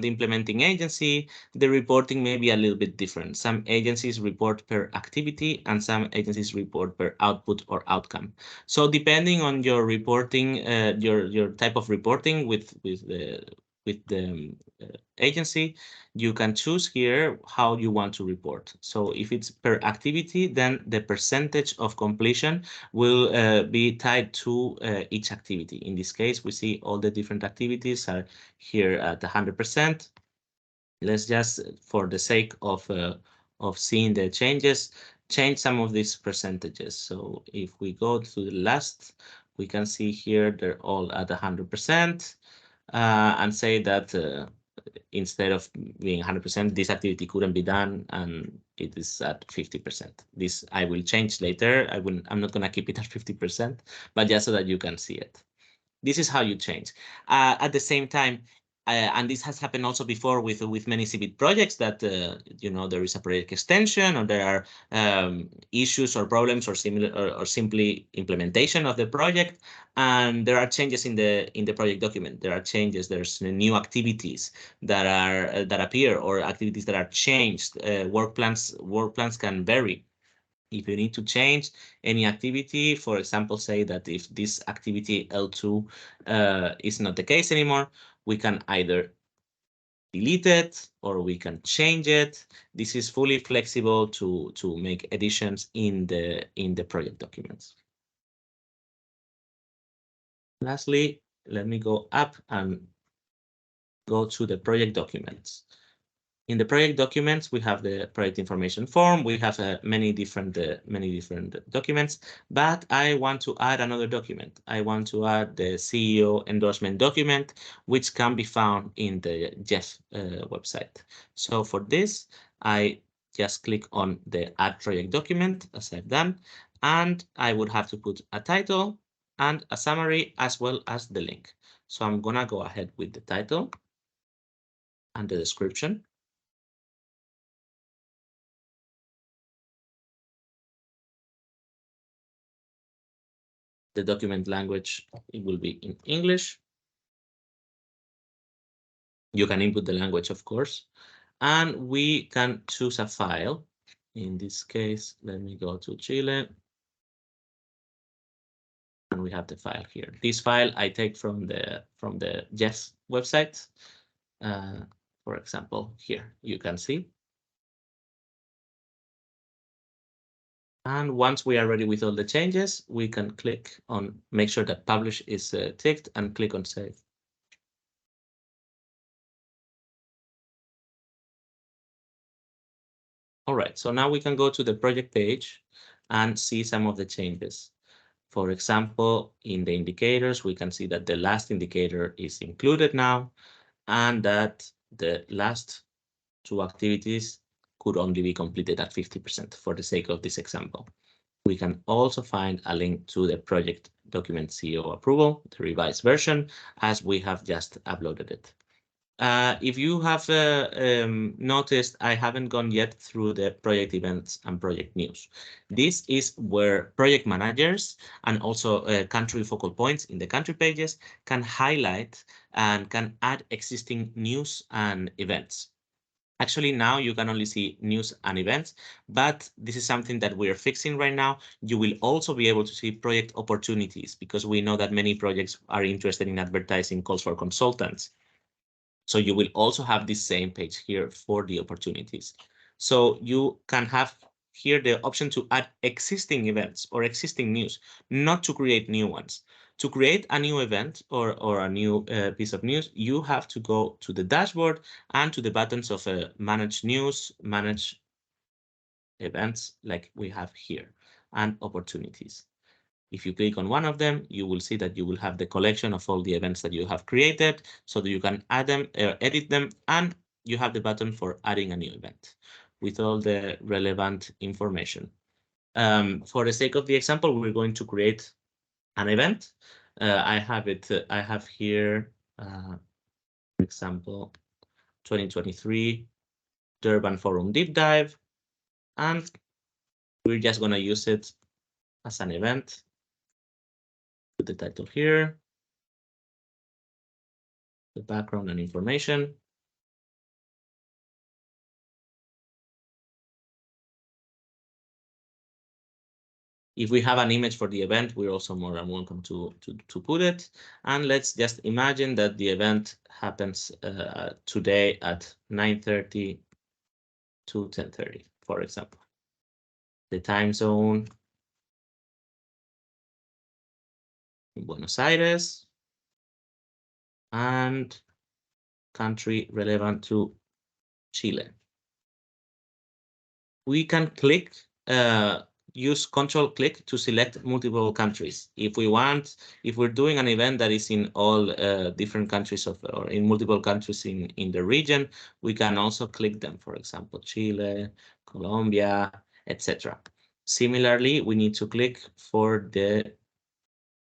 implementing agency, the reporting may be a little bit different. Some agencies report per activity, and some agencies report per output or outcome. So depending on your reporting, your type of reporting with the agency, you can choose here how you want to report. So if it's per activity, then the percentage of completion will be tied to each activity. In this case, we see all the different activities are here at 100%. Let's just, for the sake of seeing the changes, change some of these percentages. So if we go to the last, we can see here they're all at 100%, and say that instead of being 100%, this activity couldn't be done, and it is at 50%. This I will change later. I'm not going to keep it at 50%, but just so that you can see it. This is how you change. At the same time, and this has happened also before with many CBIT projects, that there is a project extension, or there are issues or problems, or similar, or simply implementation of the project, and there are changes in the project document. There are changes. There's new activities that appear, or activities that are changed. Work plans can vary. If you need to change any activity, for example, say that if this activity L2 is not the case anymore, we can either delete it or we can change it. This is fully flexible to make additions in the project documents. Lastly, let me go up and go to the project documents. In the project documents, we have the project information form. We have many different documents, but I want to add another document. I want to add the CEO endorsement document, which can be found in the Jeff website. So for this, I just click on the add project document, as I've done, and I would have to put a title and a summary, as well as the link. So I'm gonna go ahead with the title and the description. The document language, it will be in English. You can input the language, of course, and we can choose a file. In this case, let me go to Chile. And we have the file here. This file I take from the Yes website. For example, here you can see. And once we are ready with all the changes, we can click on make sure that publish is ticked and click on save. All right, so now we can go to the project page and see some of the changes. For example, in the indicators, we can see that the last indicator is included now and that the last two activities could only be completed at 50% for the sake of this example. We can also find a link to the project document CEO approval, the revised version, as we have just uploaded it. If you have noticed, I haven't gone yet through the project events and project news. This is where project managers and also country focal points in the country pages can highlight and can add existing news and events. Actually, now you can only see news and events, but this is something that we're fixing right now. You will also be able to see project opportunities because we know that many projects are interested in advertising calls for consultants. So you will also have this same page here for the opportunities. So you can have here the option to add existing events or existing news, not to create new ones. To create a new event or a new piece of news, you have to go to the dashboard and to the buttons of manage news, manage events like we have here, and opportunities. If you click on one of them, you will see that you will have the collection of all the events that you have created so that you can add them, edit them, and you have the button for adding a new event with all the relevant information. For the sake of the example, we're going to create an event. I have here, for example, 2023 Durban Forum Deep Dive, and we're just going to use it as an event. Put the title here, the background and information. If we have an image for the event, we're also more than welcome to put it. And let's just imagine that the event happens today at 9:30 to 10:30, for example. The time zone in Buenos Aires and country relevant to Chile. We can click use control click to select multiple countries. If we want, if we're doing an event that is in all different countries or in multiple countries in the region, we can also click them, for example, Chile, Colombia, etc. Similarly, we need to click for the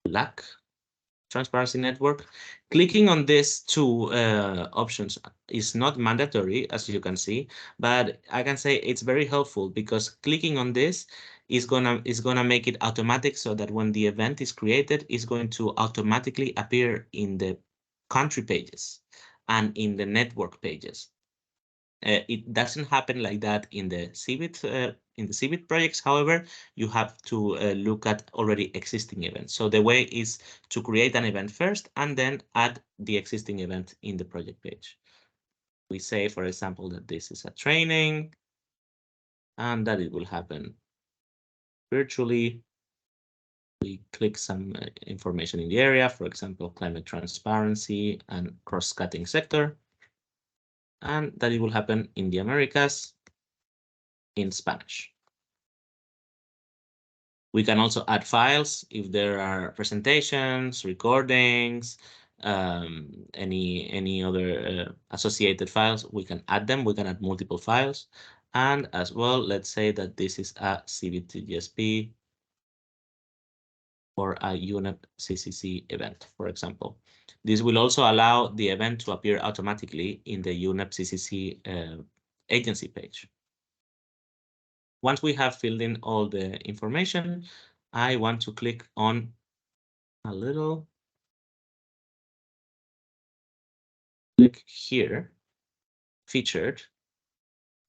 black transparency network. Clicking on these two options is not mandatory, as you can see, but I can say it's very helpful because clicking on this is gonna make it automatic so that when the event is created, it's going to automatically appear in the country pages and in the network pages. It doesn't happen like that in the CBIT projects. However, you have to look at already existing events. So the way is to create an event first and then add the existing event in the project page. We say, for example, that this is a training and that it will happen virtually. We click some information in the area, for example, climate transparency and cross-cutting sector, and that it will happen in the Americas in Spanish. We can also add files if there are presentations, recordings, any other associated files. We can add them. We can add multiple files. And as well, let's say that this is a CBTGSP or a UNEP CCC event, for example. This will also allow the event to appear automatically in the UNEP CCC agency page. Once we have filled in all the information, I want to click on a little. Click here, featured.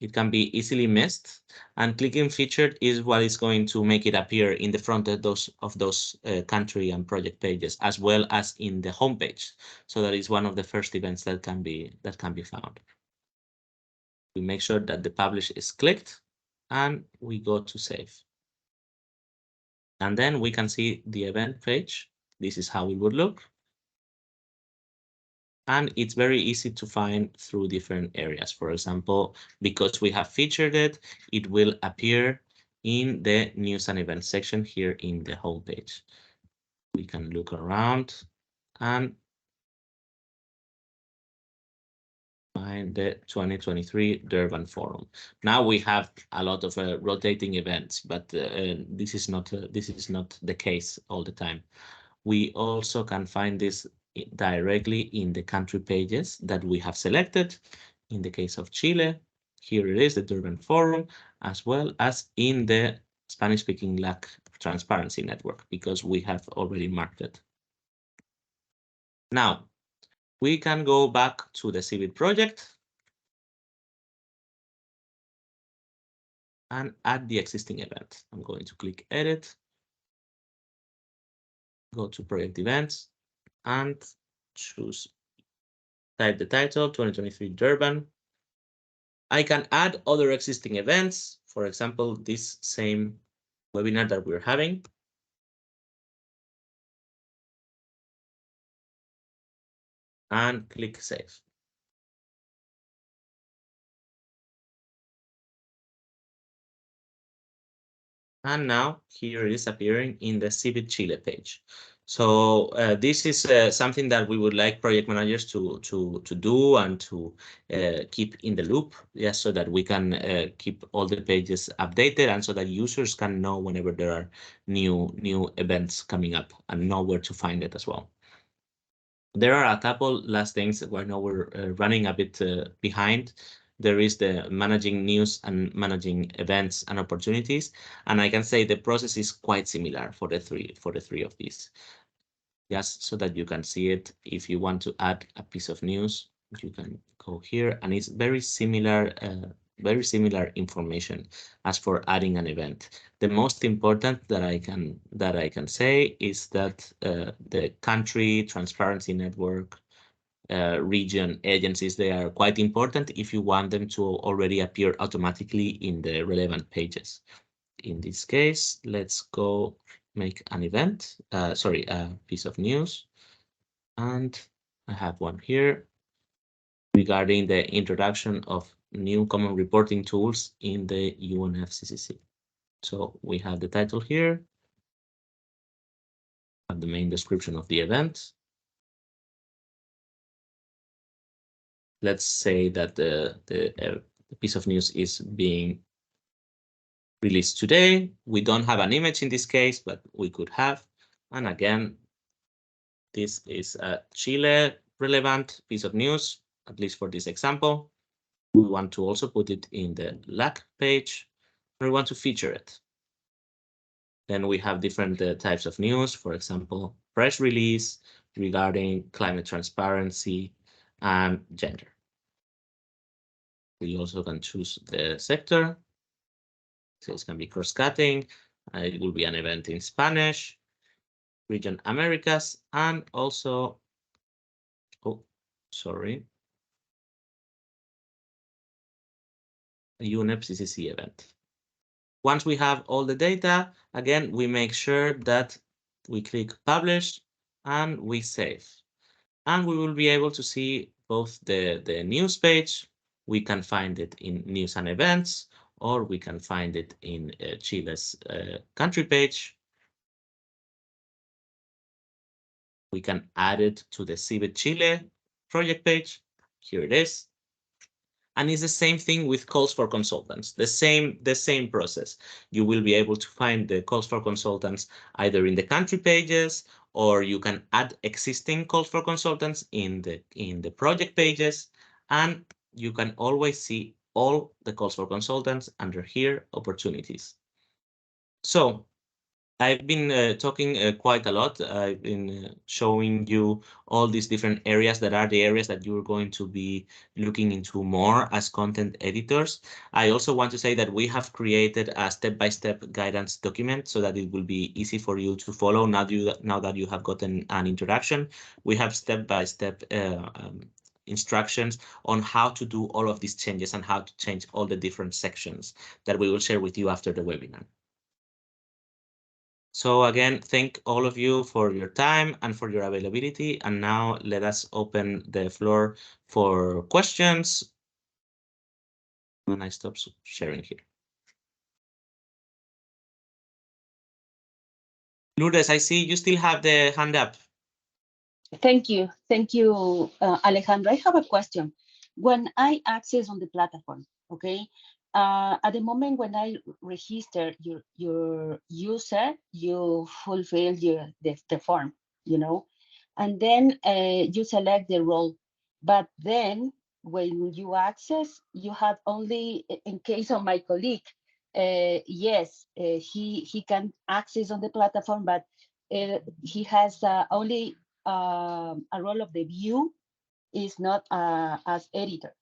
It can be easily missed, and clicking featured is what is going to make it appear in the front of those country and project pages, as well as in the homepage. So that is one of the first events that can be found. We make sure that the publish is clicked, and we go to save. And then we can see the event page. This is how it would look. And it's very easy to find through different areas. For example, because we have featured it, it will appear in the news and events section here in the homepage. We can look around and find the 2023 Durban Forum. Now we have a lot of rotating events, but this is not the case all the time. We also can find this directly in the country pages that we have selected. In the case of Chile, here it is, the Durban Forum, as well as in the Spanish-speaking LAC Transparency Network, because we have already marked it. Now, we can go back to the CBIT project and add the existing event. I'm going to click Edit, go to Project Events, and type the title, 2023 Durban. I can add other existing events, for example, this same webinar that we're having. And click Save. And now here it is appearing in the CBIT Chile page. So this is something that we would like project managers to do and to keep in the loop, yes, so that we can keep all the pages updated and so that users can know whenever there are new events coming up and know where to find it as well. There are a couple last things where now we're running a bit behind. There is the managing news and managing events and opportunities, and I can say the process is quite similar for the three of these. Just so that you can see it, if you want to add a piece of news, you can go here, and it's very similar information as for adding an event. The most important that I can say is that the country transparency network, region agencies, they are quite important if you want them to already appear automatically in the relevant pages. In this case, let's go make an event, a piece of news. And I have one here regarding the introduction of new common reporting tools in the UNFCCC. So we have the title here, and the main description of the event. Let's say that the piece of news is being released today. We don't have an image in this case, but we could have. And again, this is a Chile relevant piece of news, at least for this example. We want to also put it in the LAC page, and we want to feature it. Then we have different types of news, for example, press release regarding climate transparency and gender. We also can choose the sector. So it can be cross-cutting. It will be an event in Spanish, region Americas, and also, a UNFCCC event. Once we have all the data, again, we make sure that we click Publish and we save. And we will be able to see both the news page. We can find it in News and Events, or we can find it in Chile's country page. We can add it to the CBIT Chile project page. Here it is. And it's the same thing with calls for consultants, the same process. You will be able to find the calls for consultants either in the country pages, or you can add existing calls for consultants in the project pages, and you can always see all the calls for consultants under here, opportunities. So I've been talking quite a lot. I've been showing you all these different areas that are the areas that you're going to be looking into more as content editors. I also want to say that we have created a step-by-step guidance document so that it will be easy for you to follow now that you have gotten an introduction. We have step-by-step instructions on how to do all of these changes and how to change all the different sections that we will share with you after the webinar. So again, thank all of you for your time and for your availability. And now let us open the floor for questions. When I stop sharing here. Lourdes, I see you still have the hand up. Thank you, Alejandro. I have a question. When I access on the platform, okay, at the moment when I register your user, you fulfill the form, you know, and then you select the role. But then when you access, you have only, in case of my colleague, yes, he can access on the platform, but he has only a role of the view, is not as editor.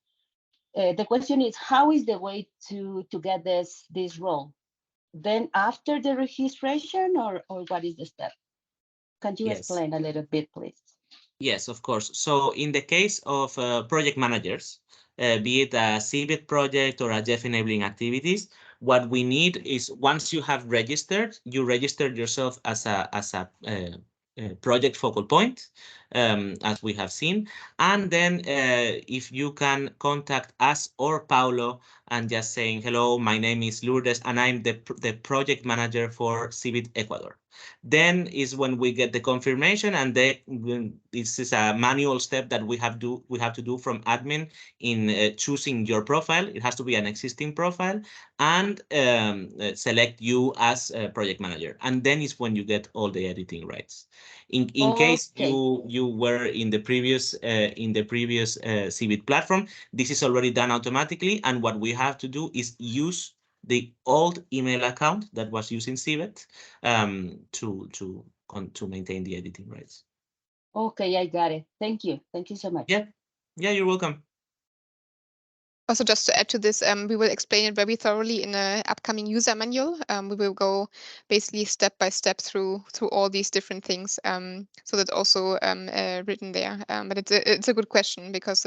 The question is, how is the way to get this role? Then after the registration, or what is the step? Can you explain a little bit, please? Yes, of course. So in the case of project managers, be it a CBIT project or a Jeff enabling activities, what we need is once you have registered, you registered yourself as a project focal point, as we have seen. And then if you can contact us or Paulo and just saying, hello, my name is Lourdes and I'm the project manager for CBIT Ecuador. Then is when we get the confirmation, and this is a manual step that we have to do from admin in choosing your profile. It has to be an existing profile, and select you as a project manager. And then is when you get all the editing rights. In case you were in the previous CBIT platform, this is already done automatically, and what we have to do is use the old email account that was using CBIT to maintain the editing rights. Okay, I got it. Thank you so much. Yeah, you're welcome. Also, just to add to this, we will explain it very thoroughly in an upcoming user manual. We will go basically step by step through all these different things. So that's also written there. But it's a good question, because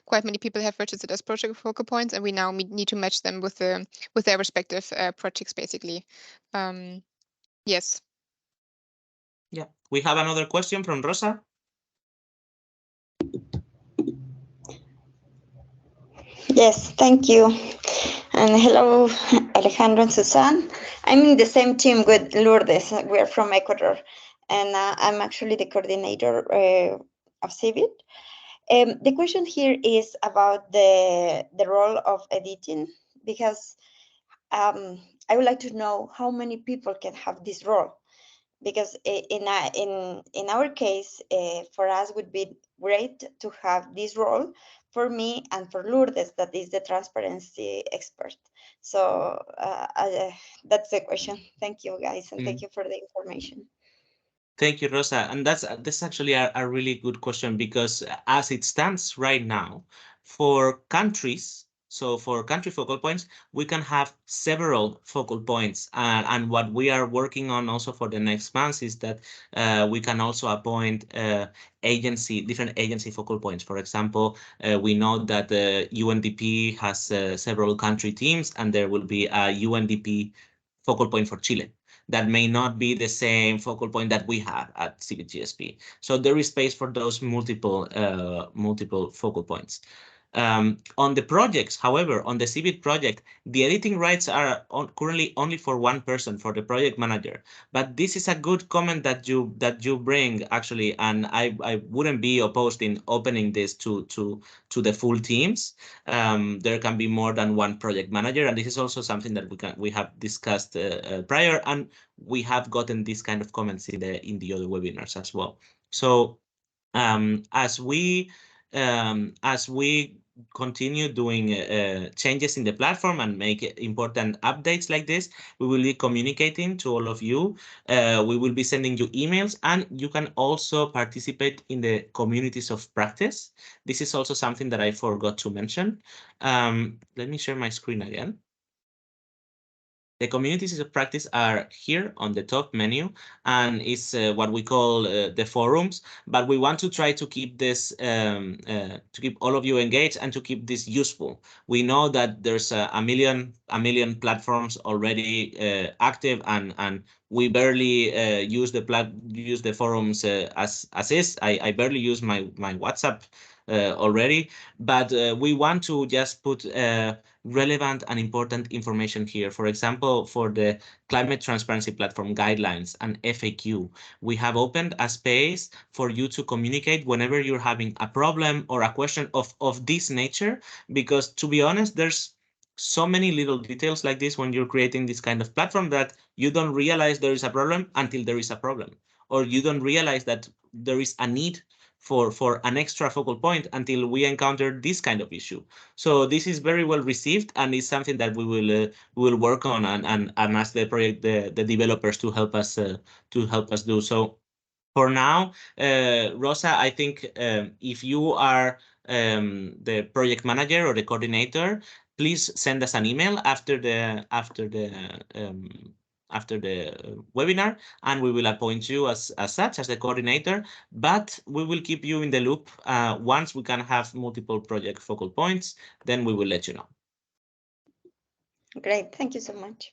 quite many people have registered as project focal points, and we now need to match them with their respective projects, basically. Yes. Yeah, we have another question from Rosa. Yes, thank you. And hello, Alejandro and Susan. I'm in the same team with Lourdes. We're from Ecuador, and I'm actually the coordinator of CBIT. The question here is about the role of editing, because I would like to know how many people can have this role. Because in our case, for us would be great to have this role for me and for Lourdes, that is the transparency expert. So that's the question. Thank you, guys, and thank you for the information. Thank you, Rosa. And that's actually a really good question, because as it stands right now, for countries, so for country focal points, we can have several focal points. And what we are working on also for the next months is that we can also appoint different agency focal points. For example, we know that the UNDP has several country teams, and there will be a UNDP focal point for Chile. That may not be the same focal point that we have at CBGSP. So there is space for those multiple focal points. On the projects, however, on the CBIT project, the editing rights are currently only for one person, for the project manager. But this is a good comment that you bring, actually, and I wouldn't be opposed in opening this to the full teams. There can be more than one project manager, and this is also something that we have discussed prior, and we have gotten these kind of comments in the other webinars as well. So as we continue doing changes in the platform and make important updates like this, we will be communicating to all of you. We will be sending you emails, and you can also participate in the communities of practice. This is also something that I forgot to mention. Let me share my screen again. The communities of practice are here on the top menu, and it's what we call the forums. But we want to try to keep this, to keep all of you engaged and to keep this useful. We know that there's a million platforms already active, and we barely use the forums as is. I barely use my WhatsApp already, but we want to just put relevant and important information here. For example, for the Climate Transparency Platform guidelines and FAQ, we have opened a space for you to communicate whenever you're having a problem or a question of this nature, because to be honest, there's so many little details like this when you're creating this kind of platform that you don't realize there is a problem until there is a problem, or you don't realize that there is a need for an extra focal point until we encounter this kind of issue. So this is very well received, and it's something that we will work on and ask the project the developers to help us do. So for now, Rosa, I think if you are the project manager or the coordinator, please send us an email after the webinar, and we will appoint you as such, as the coordinator. But we will keep you in the loop. Once we can have multiple project focal points, then we will let you know. Great, thank you so much.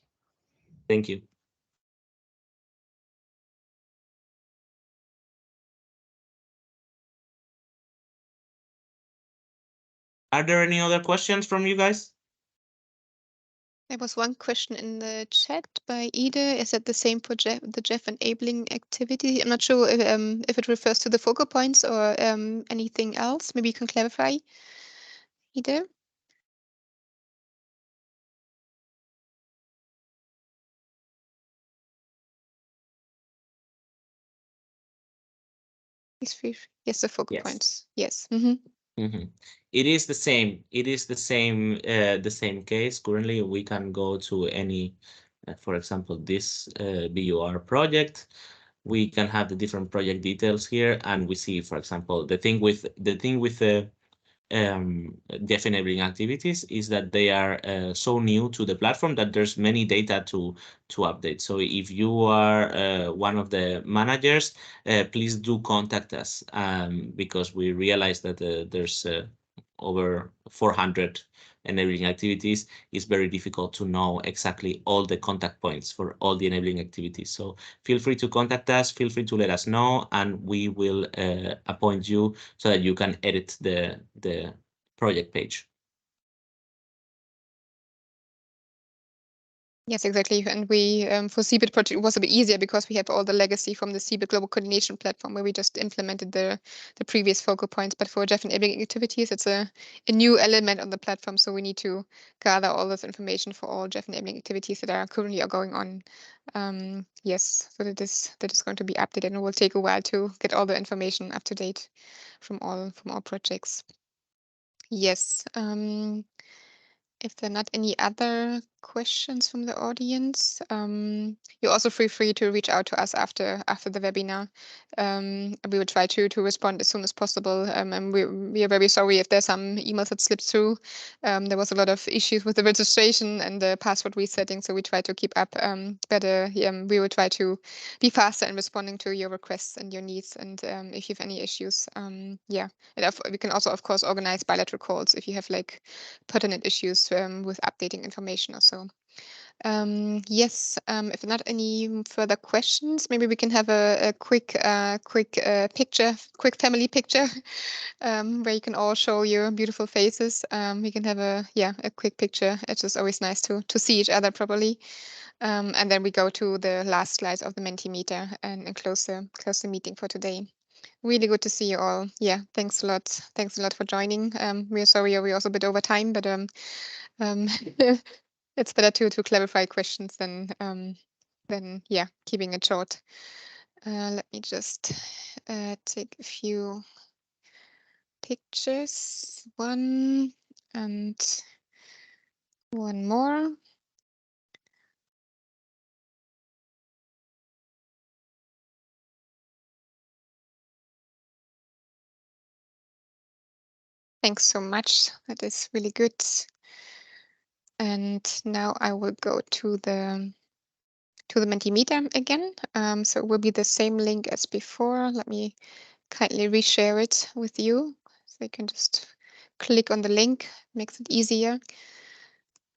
Thank you. Are there any other questions from you guys? There was one question in the chat by Ida. Is that the same for the Jeff enabling activity? I'm not sure if it refers to the focal points or anything else. Maybe you can clarify, Ida. Yes, the focal points. Yes. It is the same. It is the same case. Currently, we can go to any, for example, this BUR project. We can have the different project details here, and we see, for example, the thing with the Jeff enabling activities is that they are so new to the platform that there's many data to update. So if you are one of the managers, please do contact us, because we realize that there's over 400 enabling activities. It's very difficult to know exactly all the contact points for all the enabling activities. So feel free to contact us, feel free to let us know, and we will appoint you so that you can edit the project page. Yes, exactly. And we, for CBIT project, it was a bit easier because we have all the legacy from the CBIT Global Coordination Platform, where we just implemented the previous focal points. But for Jeff enabling activities, it's a new element on the platform. So we need to gather all this information for all Jeff enabling activities that are currently going on. Yes, so that is going to be updated, and it will take a while to get all the information up to date from all projects. Yes. If there are not any other questions from the audience, you're also free to reach out to us after the webinar. We will try to respond as soon as possible. And we are very sorry if there's some emails that slipped through. There was a lot of issues with the registration and the password resetting, so we try to keep up better. We will try to be faster in responding to your requests and your needs. And if you have any issues, yeah, and we can also, of course, organize bilateral calls if you have like pertinent issues with updating information or so. Yes, if not any further questions, maybe we can have a quick family picture where you can all show your beautiful faces. We can have a quick picture. It's just always nice to see each other properly. And then we go to the last slides of the Mentimeter and close the meeting for today. Really good to see you all. Yeah, thanks a lot. Thanks a lot for joining. We're sorry we're also a bit over time, but it's better to clarify questions than keeping it short. Let me just take a few pictures. One and one more. Thanks so much. That is really good. And now I will go to the Mentimeter again. So it will be the same link as before. Let me kindly reshare it with you. So you can just click on the link, makes it easier.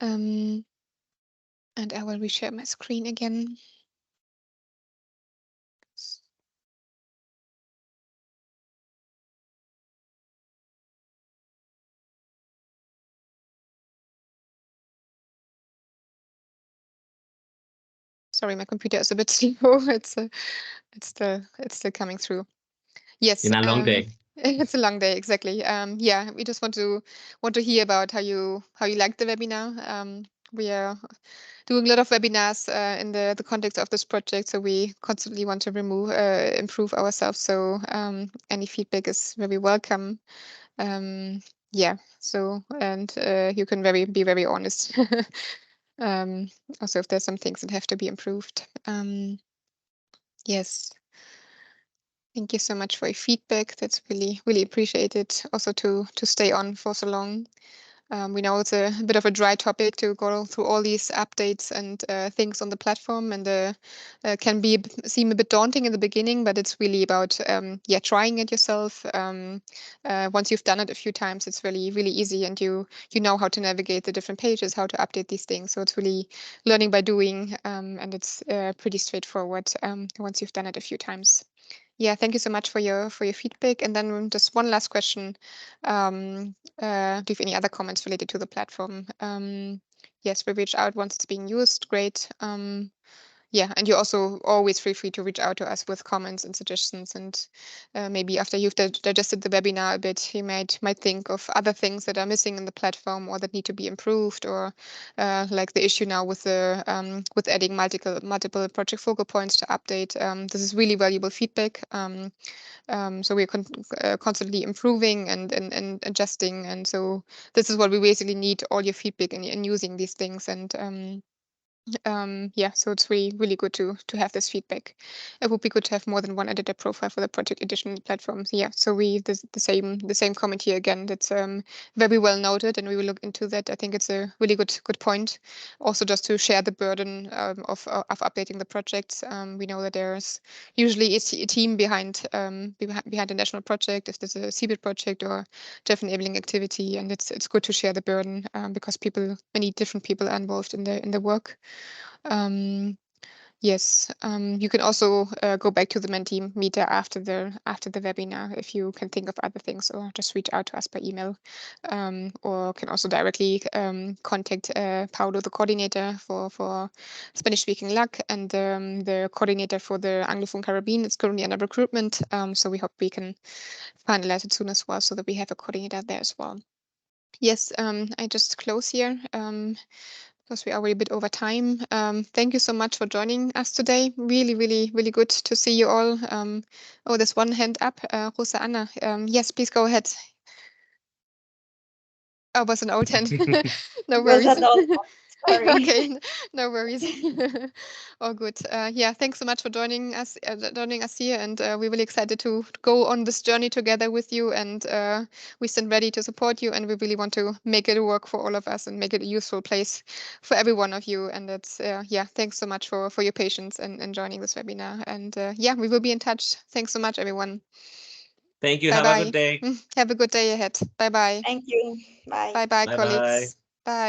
And I will reshare my screen again. Sorry, my computer is a bit slow. It's still coming through. Yes. In a long day. It's a long day, exactly. Yeah, we just want to hear about how you like the webinar. We are doing a lot of webinars in the context of this project, so we constantly want to improve ourselves. So any feedback is very welcome. Yeah. So and you can be very honest. Also, if there's some things that have to be improved. Yes. Thank you so much for your feedback. That's really, really appreciated. Also to stay on for so long. We know it's a bit of a dry topic to go through all these updates and things on the platform, and can seem a bit daunting in the beginning, but it's really about trying it yourself. Once you've done it a few times, it's really, really easy, and you know how to navigate the different pages, how to update these things. So it's really learning by doing, and it's pretty straightforward once you've done it a few times. Yeah, thank you so much for your feedback. And then just one last question. Do you have any other comments related to the platform? Yes, we reach out once it's being used. Great. Yeah, and you also always feel free to reach out to us with comments and suggestions. And maybe after you've digested the webinar a bit, you might think of other things that are missing in the platform or that need to be improved, or like the issue now with the with adding multiple project focal points to update. This is really valuable feedback. So we're constantly improving and adjusting, and so this is what we basically need: all your feedback in using these things. And yeah, so it's really, really good to have this feedback. It would be good to have more than one editor profile for the project edition platforms. Yeah, so the same comment here again. That's very well noted, and we will look into that. I think it's a really good point. Also, just to share the burden of updating the projects. We know that there's usually a team behind the national project, if there's a CBIT project or deaf enabling activity, and it's good to share the burden because many different people are involved in the work. Yes, you can also go back to the Mentimeter after the webinar if you can think of other things, or just reach out to us by email, or can also directly contact Paulo, the coordinator for Spanish-speaking LAC, and the coordinator for the Anglophone Caribbean. It's currently under recruitment, so we hope we can finalize it soon as well, so that we have a coordinator there as well. Yes, I just close here. Because we are already a bit over time. Thank you so much for joining us today. Really, really, really good to see you all. Oh, there's one hand up, Rosa Anna. Yes, please go ahead. Oh, it was an old hand. No worries. Was an old one. Sorry. Okay, no worries. All good. Yeah, thanks so much for joining us here, and we're really excited to go on this journey together with you, and we stand ready to support you, and we really want to make it work for all of us and make it a useful place for every one of you. And that's yeah, thanks so much for your patience and joining this webinar. And yeah, we will be in touch. Thanks so much, everyone. Thank you. Bye-bye. Have a good day. Have a good day ahead. Bye-bye. Thank you. Bye. Bye-bye, Bye-bye. colleagues. Bye.